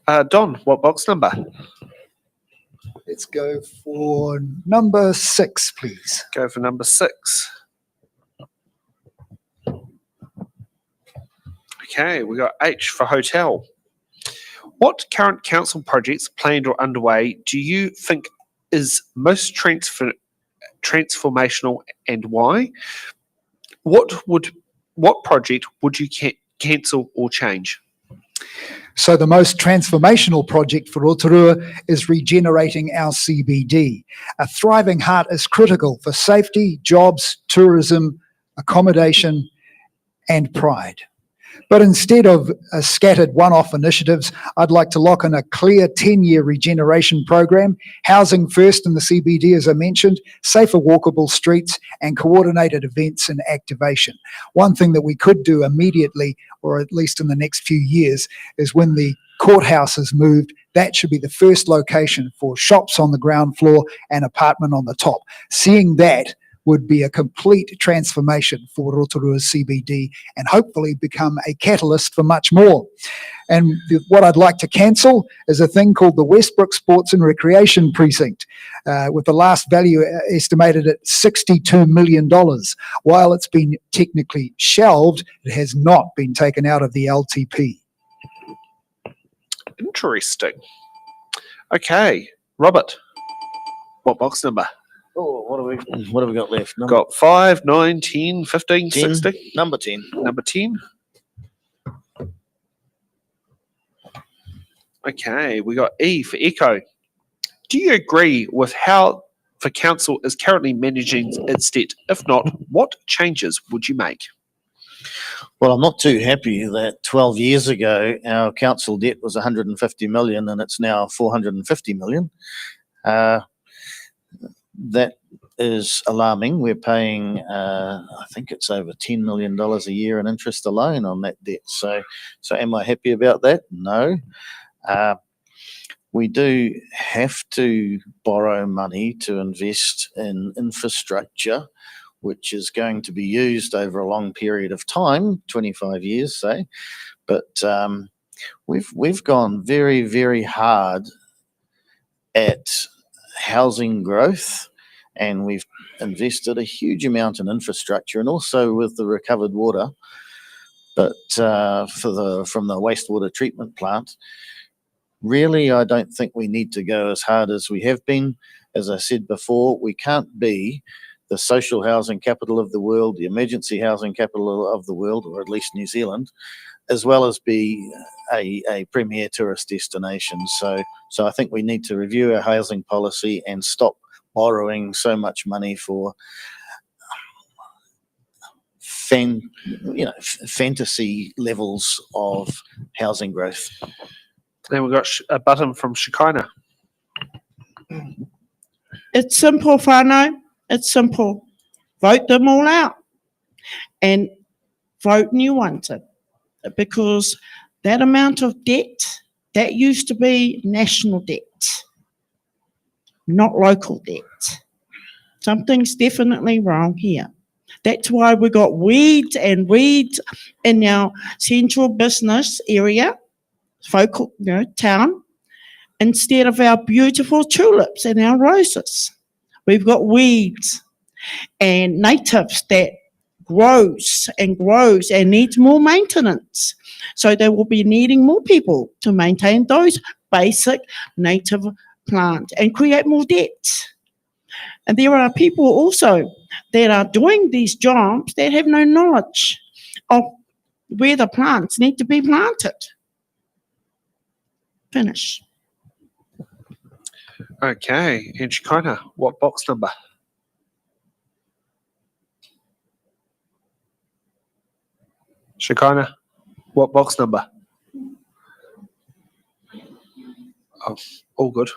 Don, what box number? Let's go for number 6, please. Go for number 6. Okay, we got H for hotel. What current council projects, planned or underway, do you think is most transformational and why? What project would you cancel or change? So the most transformational project for Rotorua is regenerating our CBD. A thriving heart is critical for safety, jobs, tourism, accommodation, and pride. But instead of scattered one-off initiatives, I'd like to lock in a clear 10-year regeneration program, housing first in the CBD, as I mentioned, safer walkable streets, and coordinated events and activation. One thing that we could do immediately, or at least in the next few years, is when the courthouse is moved, that should be the first location for shops on the ground floor and apartment on the top. Seeing that would be a complete transformation for Rotorua's CBD and hopefully become a catalyst for much more. And what I'd like to cancel is a thing called the Westbrook Sports and Recreation Precinct, with the last value estimated at $62 million. While it's been technically shelved, it has not been taken out of the LTP. Interesting. Okay, Robert, what box number? Oh, what have we got left? Got 5, 9, 10, 15, 10. 16. Number 10. Number 10. Okay, we got E for Echo. Do you agree with how the council is currently managing its debt? If not, what changes would you make? Well, I'm not too happy that 12 years ago our council debt was 150 million and it's now 450 million. That is alarming. We're paying, I think it's over $10 million a year in interest alone on that debt. So am I happy about that? No. We do have to borrow money to invest in infrastructure, which is going to be used over a long period of time, 25 years, say. But we've gone very, very hard at housing growth, and we've invested a huge amount in infrastructure and also with the recovered water. But from the wastewater treatment plant, really, I don't think we need to go as hard as we have been. As I said before, we can't be the social housing capital of the world, the emergency housing capital of the world, or at least New Zealand, as well as be a premier tourist destination. So I think we need to review our housing policy and stop borrowing so much money for fantasy levels of housing growth. Then we've got a button from Shekinah. It's simple, whānau. It's simple. Vote them all out and vote new ones in, because that amount of debt, that used to be national debt, not local debt. Something's definitely wrong here. That's why we got weeds and weeds in our central business area, focal, town, instead of our beautiful tulips and our roses. We've got weeds and natives that grows and grows and needs more maintenance. So they will be needing more people to maintain those basic native plants and create more debt. And there are people also that are doing these jobs that have no knowledge of where the plants need to be planted. Finish. Okay, and Shekinah, what box number? Shekinah, what box number? Oh, all good.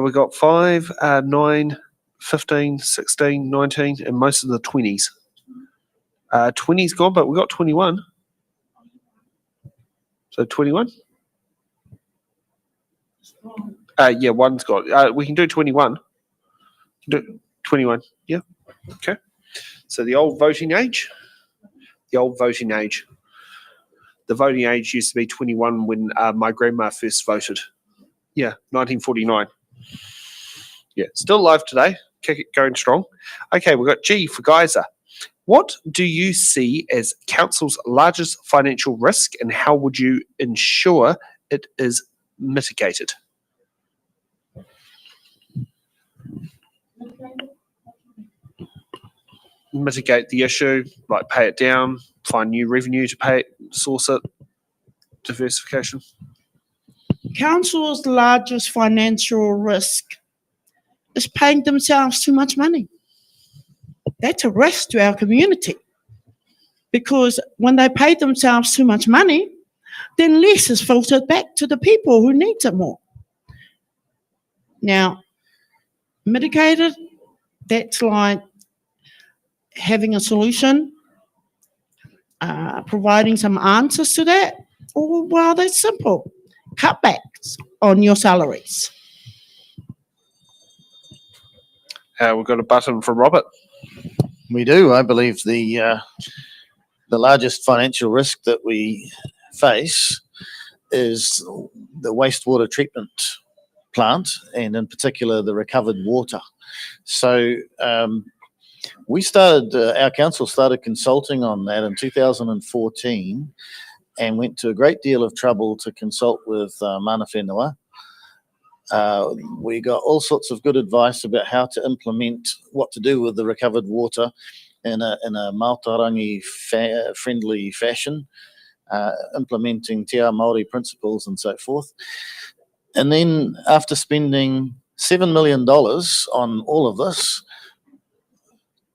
We got 5, 9, 15, 16, 19, and most of the 20s. 20's gone, but we got 21. So 21? Yeah, one's got. We can do 21. Do 21. Yeah. Okay. So the old voting age. The old voting age. The voting age used to be 21 when my grandma first voted. Yeah, 1949. Yeah, still alive today. Kick it going strong. Okay, we've got G for Geyser. What do you see as council's largest financial risk, and how would you ensure it is mitigated? Mitigate the issue, like pay it down, find new revenue to pay it, source it, diversification. Council's largest financial risk is paying themselves too much money. That's a risk to our community, because when they pay themselves too much money, then less is filtered back to the people who need it more. Now, mitigated, that's like having a solution, providing some answers to that. Oh, well, that's simple. Cutbacks on your salaries. We've got a button for Robert. We do. I believe the largest financial risk that we face is the wastewater treatment plant, and in particular the recovered water. So we started, our council started consulting on that in 2014 and went to a great deal of trouble to consult with mana whenua. We got all sorts of good advice about how to implement what to do with the recovered water in a Maotarangi friendly fashion. implementing Te Ao Māori principles and so forth. And then after spending $7 million on all of this,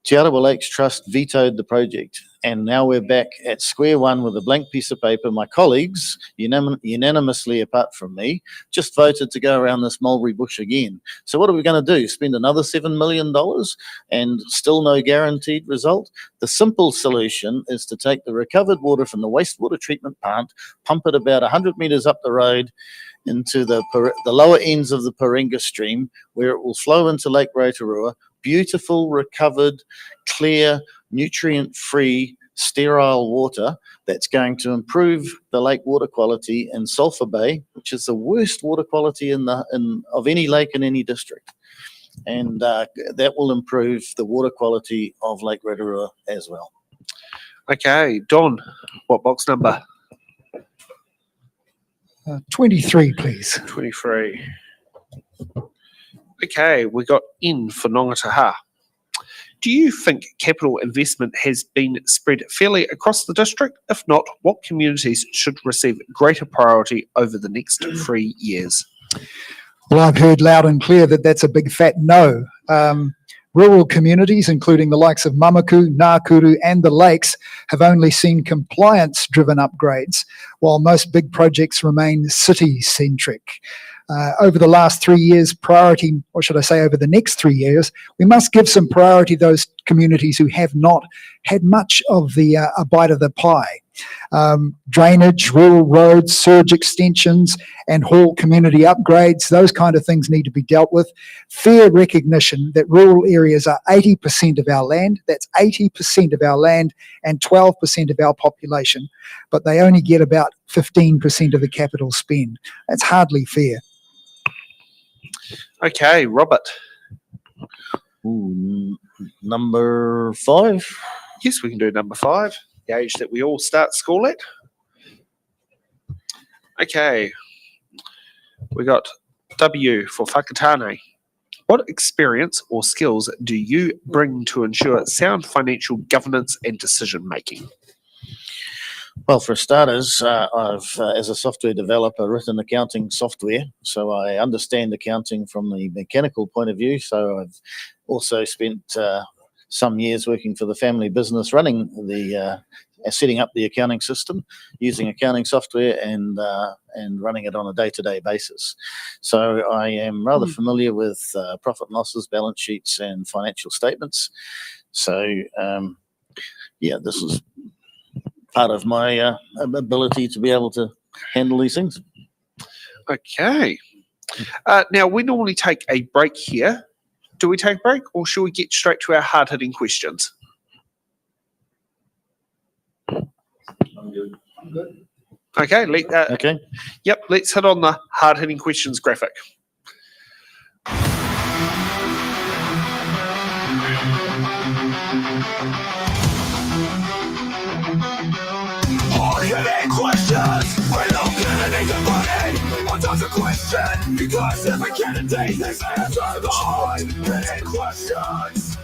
Te Arawa Lakes Trust vetoed the project, and now we're back at square one with a blank piece of paper. My colleagues, unanimously apart from me, just voted to go around this mulberry bush again. So what are we going to do? Spend another $7 million and still no guaranteed result? The simple solution is to take the recovered water from the wastewater treatment plant, pump it about 100 metres up the road into the lower ends of the Parenga stream, where it will flow into Lake Rotorua. Beautiful, recovered, clear, nutrient-free, sterile water that's going to improve the lake water quality in Sulphur Bay, which is the worst water quality of any lake in any district. And that will improve the water quality of Lake Rotorua as well. Okay, Don, what box number? 23, please. 23. Okay, we got in for Nongataha. Do you think capital investment has been spread fairly across the district? If not, what communities should receive greater priority over the next 3 years? Well, I've heard loud and clear that that's a big fat no. Rural communities, including the likes of Mamaku, Ngākuru and the Lakes, have only seen compliance-driven upgrades, while most big projects remain city-centric. Over the last 3 years, priority, or should I say over the next 3 years, we must give some priority to those communities who have not had much of the a bite of the pie. Drainage, rural roads, surge extensions and hall community upgrades, those kind of things need to be dealt with. Fair recognition that rural areas are 80% of our land, that's 80% of our land and 12% of our population, but they only get about 15% of the capital spend. That's hardly fair. Okay, Robert. Ooh, number 5. Yes, we can do number 5, the age that we all start school at. Okay, we got W for Whakatane. What experience or skills do you bring to ensure sound financial governance and decision making? Well, for starters, I've, as a software developer, written accounting software, so I understand accounting from the mechanical point of view. So I've also spent some years working for the family business, running the setting up the accounting system, using accounting software, and running it on a day-to-day basis. So I am rather familiar with profit and losses, balance sheets, and financial statements. So yeah, this is part of my ability to be able to handle these things. Okay. Now, we normally take a break here. Do we take a break, or should we get straight to our hard-hitting questions? I'm good. Okay. Okay. Yep, let's hit on the hard-hitting questions graphic. Hard-hitting questions. We don't get any good money. What does a question? Because every candidate has answered the hard-hitting questions.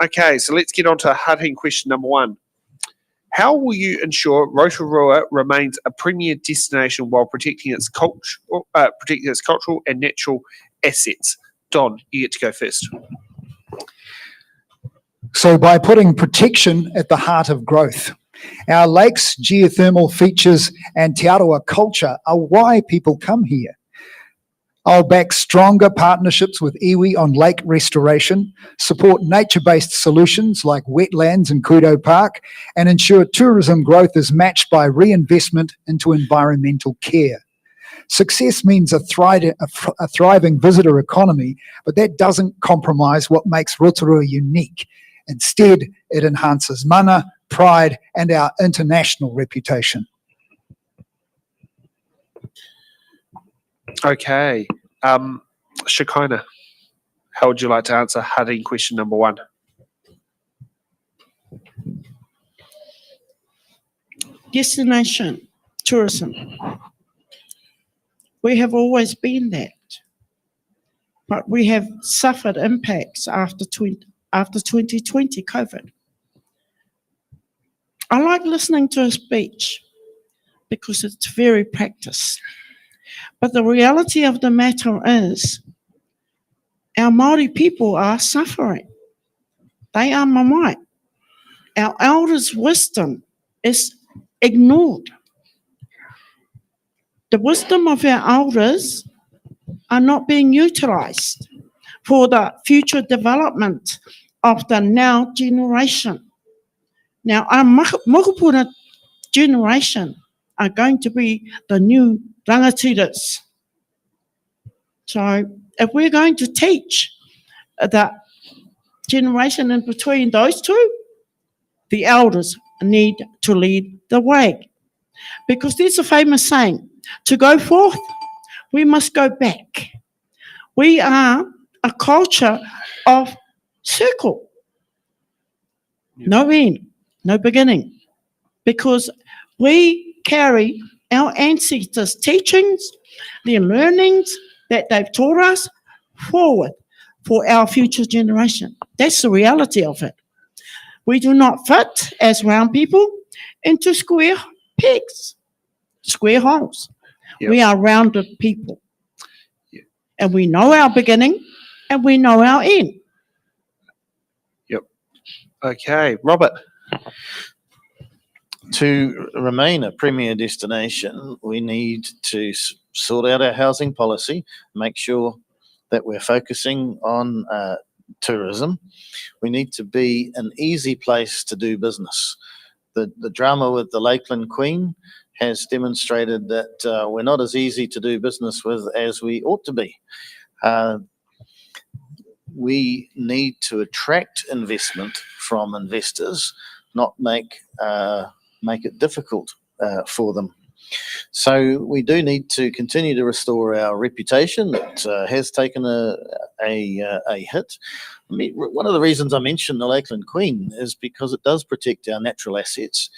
Okay, so let's get on to hard-hitting question number 1. How will you ensure Rotorua remains a premier destination while protecting its cultural and natural assets? Don, you get to go first. So by putting protection at the heart of growth. Our lakes, geothermal features and Te Arawa culture are why people come here. I'll back stronger partnerships with iwi on lake restoration, support nature-based solutions like wetlands and Kudo Park, and ensure tourism growth is matched by reinvestment into environmental care. Success means a thriving visitor economy, but that doesn't compromise what makes Rotorua unique. Instead, it enhances mana, pride, and our international reputation. Okay. Shekinah, how would you like to answer hard-hitting question number 1? Destination tourism. We have always been that, but we have suffered impacts after 2020 COVID. I like listening to a speech because it's very practiced. But the reality of the matter is, our Māori people are suffering. They are mamae. Our elders' wisdom is ignored. The wisdom of our elders are not being utilised for the future development of the now generation. Now, our mokopuna generation are going to be the new rangatiras. So if we're going to teach the generation in between those two, the elders need to lead the way. Because there's a famous saying, to go forth, we must go back. We are a culture of circle. No end, no beginning. Because we carry our ancestors' teachings, their learnings that they've taught us forward for our future generation. That's the reality of it. We do not fit as round people into square pegs, square holes. Yep. We are rounded people. Yep. And we know our beginning and we know our end. Yep. Okay, Robert. To remain a premier destination, we need to sort out our housing policy, make sure that we're focusing on tourism. We need to be an easy place to do business. The drama with the Lakeland Queen has demonstrated that we're not as easy to do business with as we ought to be. We need to attract investment from investors, not make it difficult for them. So we do need to continue to restore our reputation. It has taken a hit. I mean, one of the reasons I mentioned the Lakeland Queen is because it does protect our natural assets.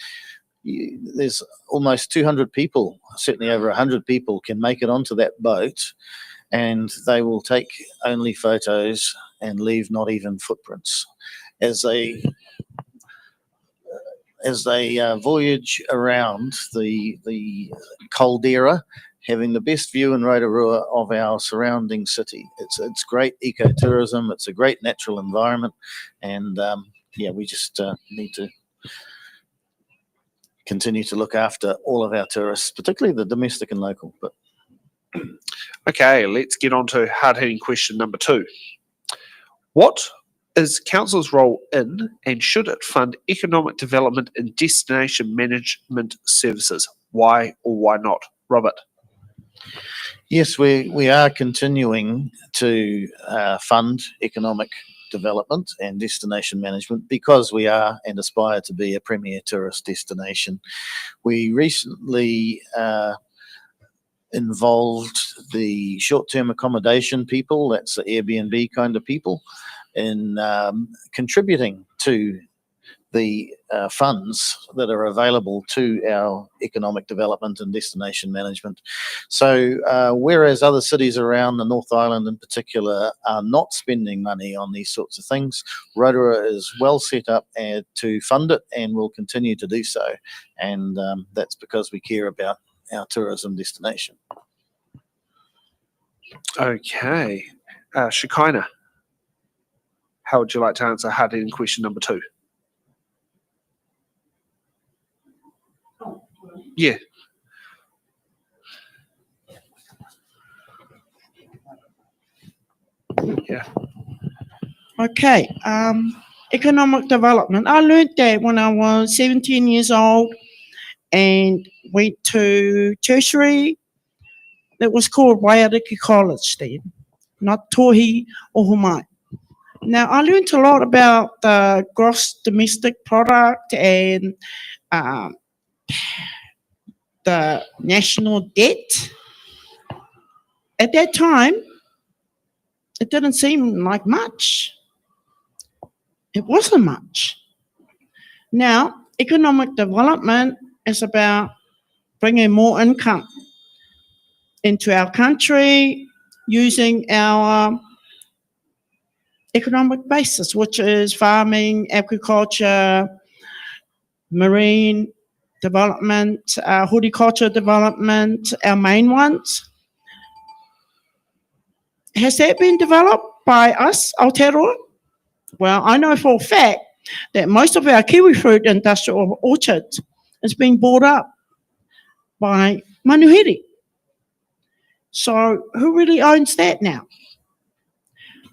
There's almost 200 people, certainly over 100 people, can make it onto that boat, and they will take only photos and leave not even footprints. As they voyage around the caldera, having the best view in Rotorua of our surrounding city. It's great ecotourism, it's a great natural environment, and we just need to continue to look after all of our tourists, particularly the domestic and local. But Okay, let's get on to hard-hitting question number 2. What is council's role in, and should it fund, economic development and destination management services? Why or why not? Robert. yes, we are continuing to fund economic development and destination management because we are and aspire to be a premier tourist destination. We recently involved the short-term accommodation people, that's the Airbnb kind of people, in contributing to the funds that are available to our economic development and destination management. So whereas other cities around the North Island in particular are not spending money on these sorts of things, Rotorua is well set up to fund it and will continue to do so. And that's because we care about our tourism destination. Okay. Shekinah, how would you like to answer hard-hitting question number 2? Yeah. Yeah. Okay, economic development. I learned that when I was 17 years old and went to tertiary. It was called Waiariki College then, not Tohi or Homai. Now, I learned a lot about the gross domestic product and the national debt. At that time, it didn't seem like much. It wasn't much. Now, economic development is about bringing more income into our country using our economic basis, which is farming, agriculture, marine development, horticulture development, our main ones. Has that been developed by us, Aotearoa? Well, I know for a fact that most of our kiwi fruit industrial orchards is being bought up by Manuhiri. So who really owns that now?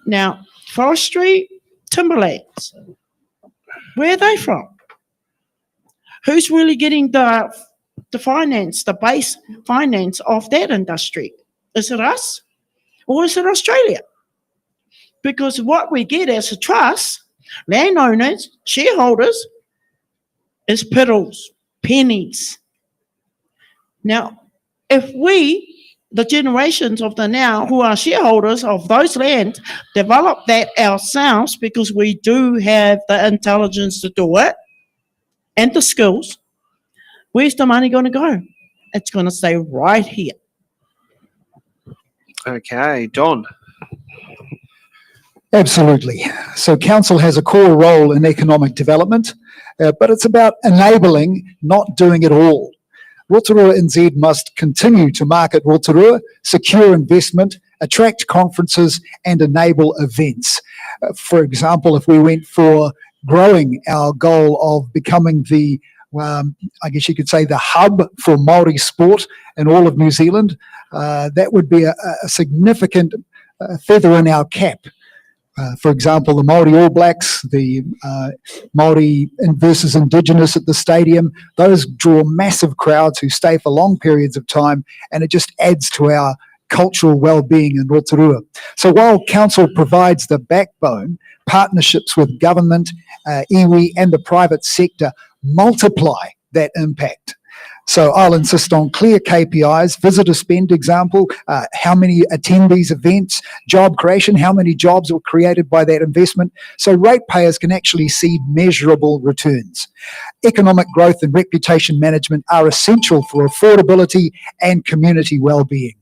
Now, forestry, timberlands, where are they from? Who's really getting the finance, the base finance of that industry? Is it us or is it Australia? Because what we get as a trust, landowners, shareholders, is piddles, pennies. Now, if we, the generations of the now who are shareholders of those lands, develop that ourselves because we do have the intelligence to do it and the skills, where's the money going to go? It's going to stay right here. Okay, Don. Absolutely. So council has a core role in economic development, but it's about enabling, not doing it all. Rotorua NZ must continue to market Rotorua, secure investment, attract conferences and enable events. For example, if we went for growing our goal of becoming the, I guess you could say, the hub for Māori sport in all of New Zealand, that would be a significant feather in our cap. For example, the Māori All Blacks, the Māori versus Indigenous at the stadium, those draw massive crowds who stay for long periods of time, and it just adds to our cultural well-being in Rotorua. So while council provides the backbone, partnerships with government, iwi and the private sector multiply that impact. So I'll insist on clear KPIs, visitor spend example, how many attend these events, job creation, how many jobs were created by that investment, so ratepayers can actually see measurable returns. Economic growth and reputation management are essential for affordability and community well-being.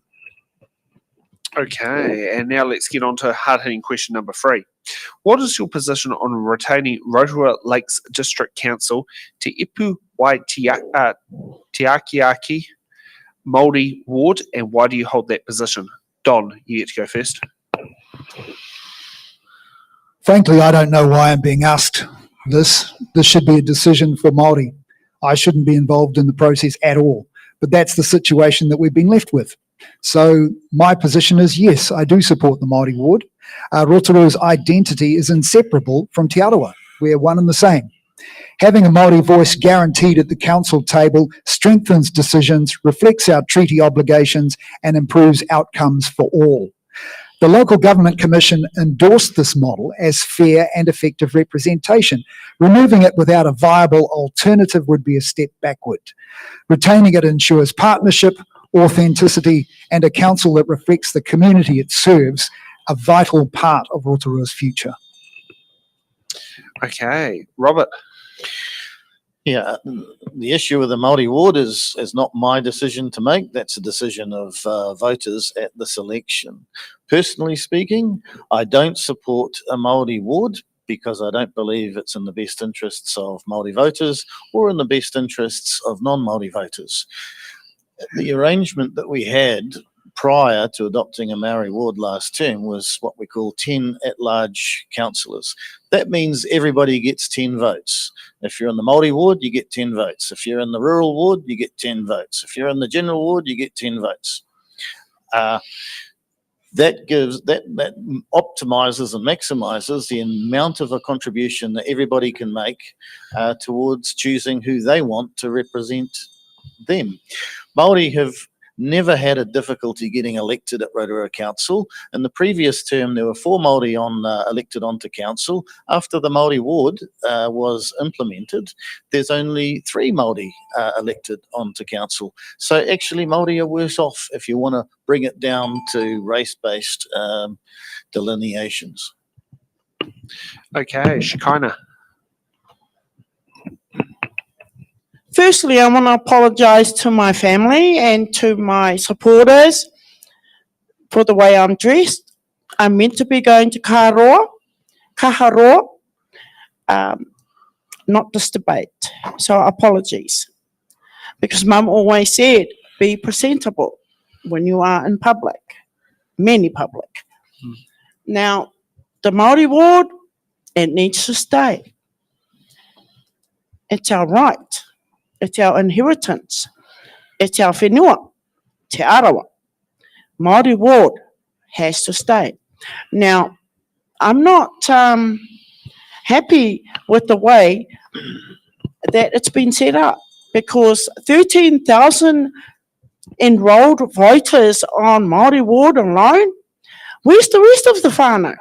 Okay, and now let's get on to hard-hitting question number 3. What is your position on retaining Rotorua Lakes District Council Te Ipu Wai Tiakiaki Māori Ward, and why do you hold that position? Don, you get to go first. Frankly, I don't know why I'm being asked this. This should be a decision for Māori. I shouldn't be involved in the process at all, but that's the situation that we've been left with. So my position is, yes, I do support the Māori Ward. Rotorua's identity is inseparable from Te Arawa. We're one and the same. Having a Māori voice guaranteed at the council table strengthens decisions, reflects our treaty obligations, and improves outcomes for all. The Local Government Commission endorsed this model as fair and effective representation. Removing it without a viable alternative would be a step backward. Retaining it ensures partnership, authenticity, and a council that reflects the community it serves, a vital part of Rotorua's future. Okay, Robert. Yeah, the issue with the Māori Ward is not my decision to make. That's a decision of voters at this election. Personally speaking, I don't support a Māori Ward because I don't believe it's in the best interests of Māori voters or in the best interests of non-Māori voters. The arrangement that we had prior to adopting a Maori ward last term was what we call 10 at-large councillors. That means everybody gets 10 votes. If you're in the Māori ward, you get 10 votes. If you're in the rural ward, you get 10 votes. If you're in the general ward, you get 10 votes. That optimizes and maximizes the amount of a contribution that everybody can make towards choosing who they want to represent them. Māori have never had a difficulty getting elected at Rotorua Council. In the previous term, there were 4 Māori elected onto council. After the Māori ward was implemented, there's only 3 Māori elected onto council. So actually, Māori are worse off if you want to bring it down to race-based delineations. Okay, Shekinah. Firstly, I want to apologise to my family and to my supporters for the way I'm dressed. I'm meant to be going to Kaharoa, not this debate. So apologies. Because Mum always said, be presentable when you are in public, many public. Now, the Māori ward, it needs to stay. It's our right. It's our inheritance. It's our whenua, te arawa. Māori ward has to stay. Now, I'm not happy with the way that it's been set up because 13,000 enrolled voters on Māori ward alone, where's the rest of the whānau?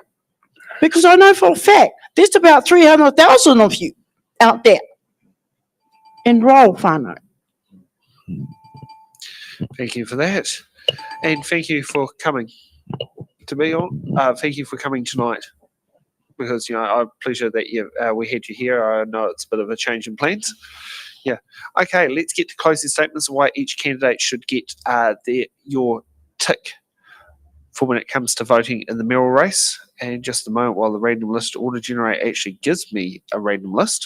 Because I know for a fact there's about 300,000 of you out there enrolled whānau. Thank you for that. And thank you for coming to be on. Thank you for coming tonight. Because, I'm pleasure that we had you here. I know it's a bit of a change in plans. Yeah. Okay, let's get to closing statements of why each candidate should get your tick for when it comes to voting in the mayoral race. And just a moment while the random list auto-generate actually gives me a random list.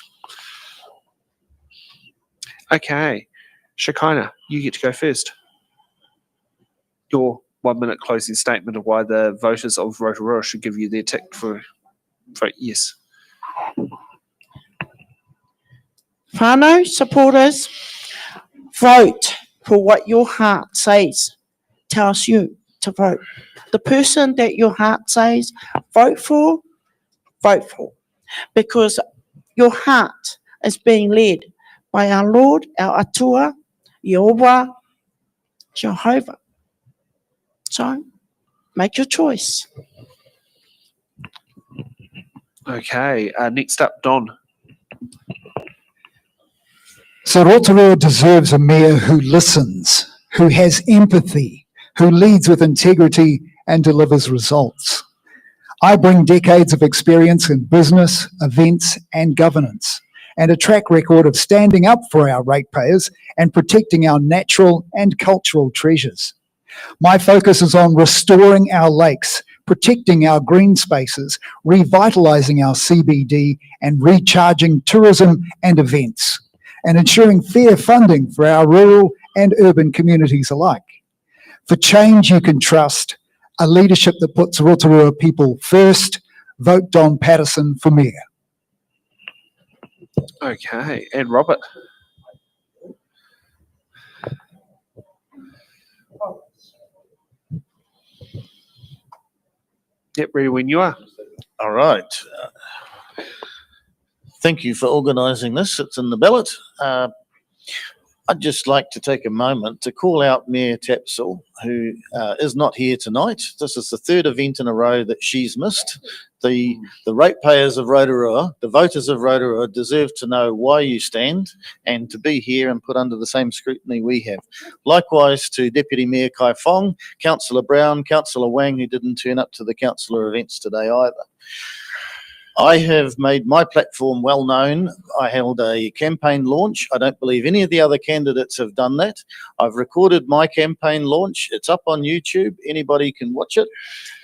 Okay. Shekinah, you get to go first. Your 1 minute closing statement of why the voters of Rotorua should give you their tick for yes. Whānau supporters, vote for what your heart says, tells you to vote. The person that your heart says vote for. Because your heart is being led by our Lord, our Atua, Jehovah. So, make your choice. Okay, next up, Don. So Rotorua deserves a mayor who listens, who has empathy, who leads with integrity and delivers results. I bring decades of experience in business, events and governance, and a track record of standing up for our ratepayers and protecting our natural and cultural treasures. My focus is on restoring our lakes, protecting our green spaces, revitalising our CBD and recharging tourism and events, and ensuring fair funding for our rural and urban communities alike. For change you can trust, a leadership that puts Rotorua people first, vote Don Patterson for Mayor. Okay, and Robert. Yep, ready when you are. All right. Thank you for organising this. It's in the ballot. I'd just like to take a moment to call out Mayor Tapsell, who is not here tonight. This is the third event in a row that she's missed. The ratepayers of Rotorua, the voters of Rotorua, deserve to know why you stand and to be here and put under the same scrutiny we have. Likewise to Deputy Mayor Kai Fong, Councillor Brown, Councillor Wang, who didn't turn up to the councillor events today either. I have made my platform well known. I held a campaign launch. I don't believe any of the other candidates have done that. I've recorded my campaign launch. It's up on YouTube. Anybody can watch it.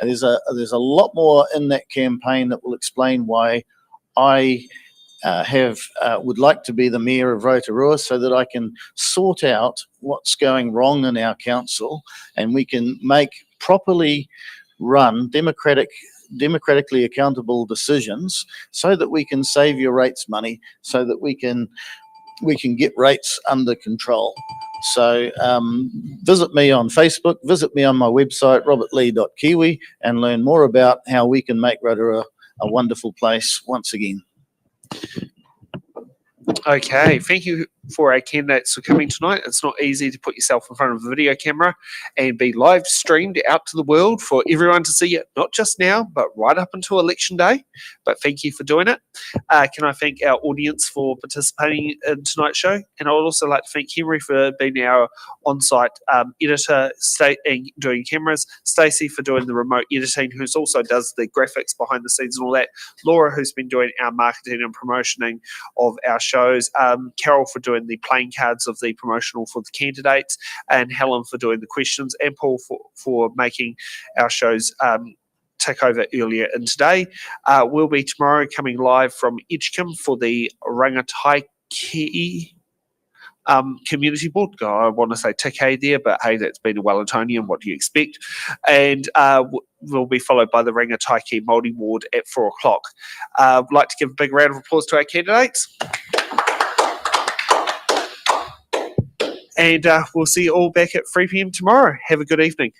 And there's a lot more in that campaign that will explain why I would like to be the mayor of Rotorua, so that I can sort out what's going wrong in our council and we can make properly run democratically accountable decisions, so that we can save your rates money, so that we can get rates under control. So visit me on Facebook, visit me on my website robertlee.kiwi, and learn more about how we can make Rotorua a wonderful place once again. Okay, thank you for our candidates for coming tonight. It's not easy to put yourself in front of a video camera and be live streamed out to the world for everyone to see it, not just now, but right up until election day. But thank you for doing it. Can I thank our audience for participating in tonight's show? And I would also like to thank Henry for being our on-site editor and doing cameras, Stacey for doing the remote editing, who also does the graphics behind the scenes and all that, Laura, who's been doing our marketing and promotioning of our shows, Carol for doing the playing cards of the promotional for the candidates, and Helen for doing the questions, and Paul for making our shows take over earlier in today. We'll be tomorrow coming live from Edgecombe for the Rangatahi key community board. God, I want to say TK there, but hey, that's been a Wellingtonian. What do you expect? And will be followed by the Rangataiki Māori ward at 4 o'clock. I'd like to give a big round of applause to our candidates. And we'll see you all back at 3 p.m. tomorrow. Have a good evening.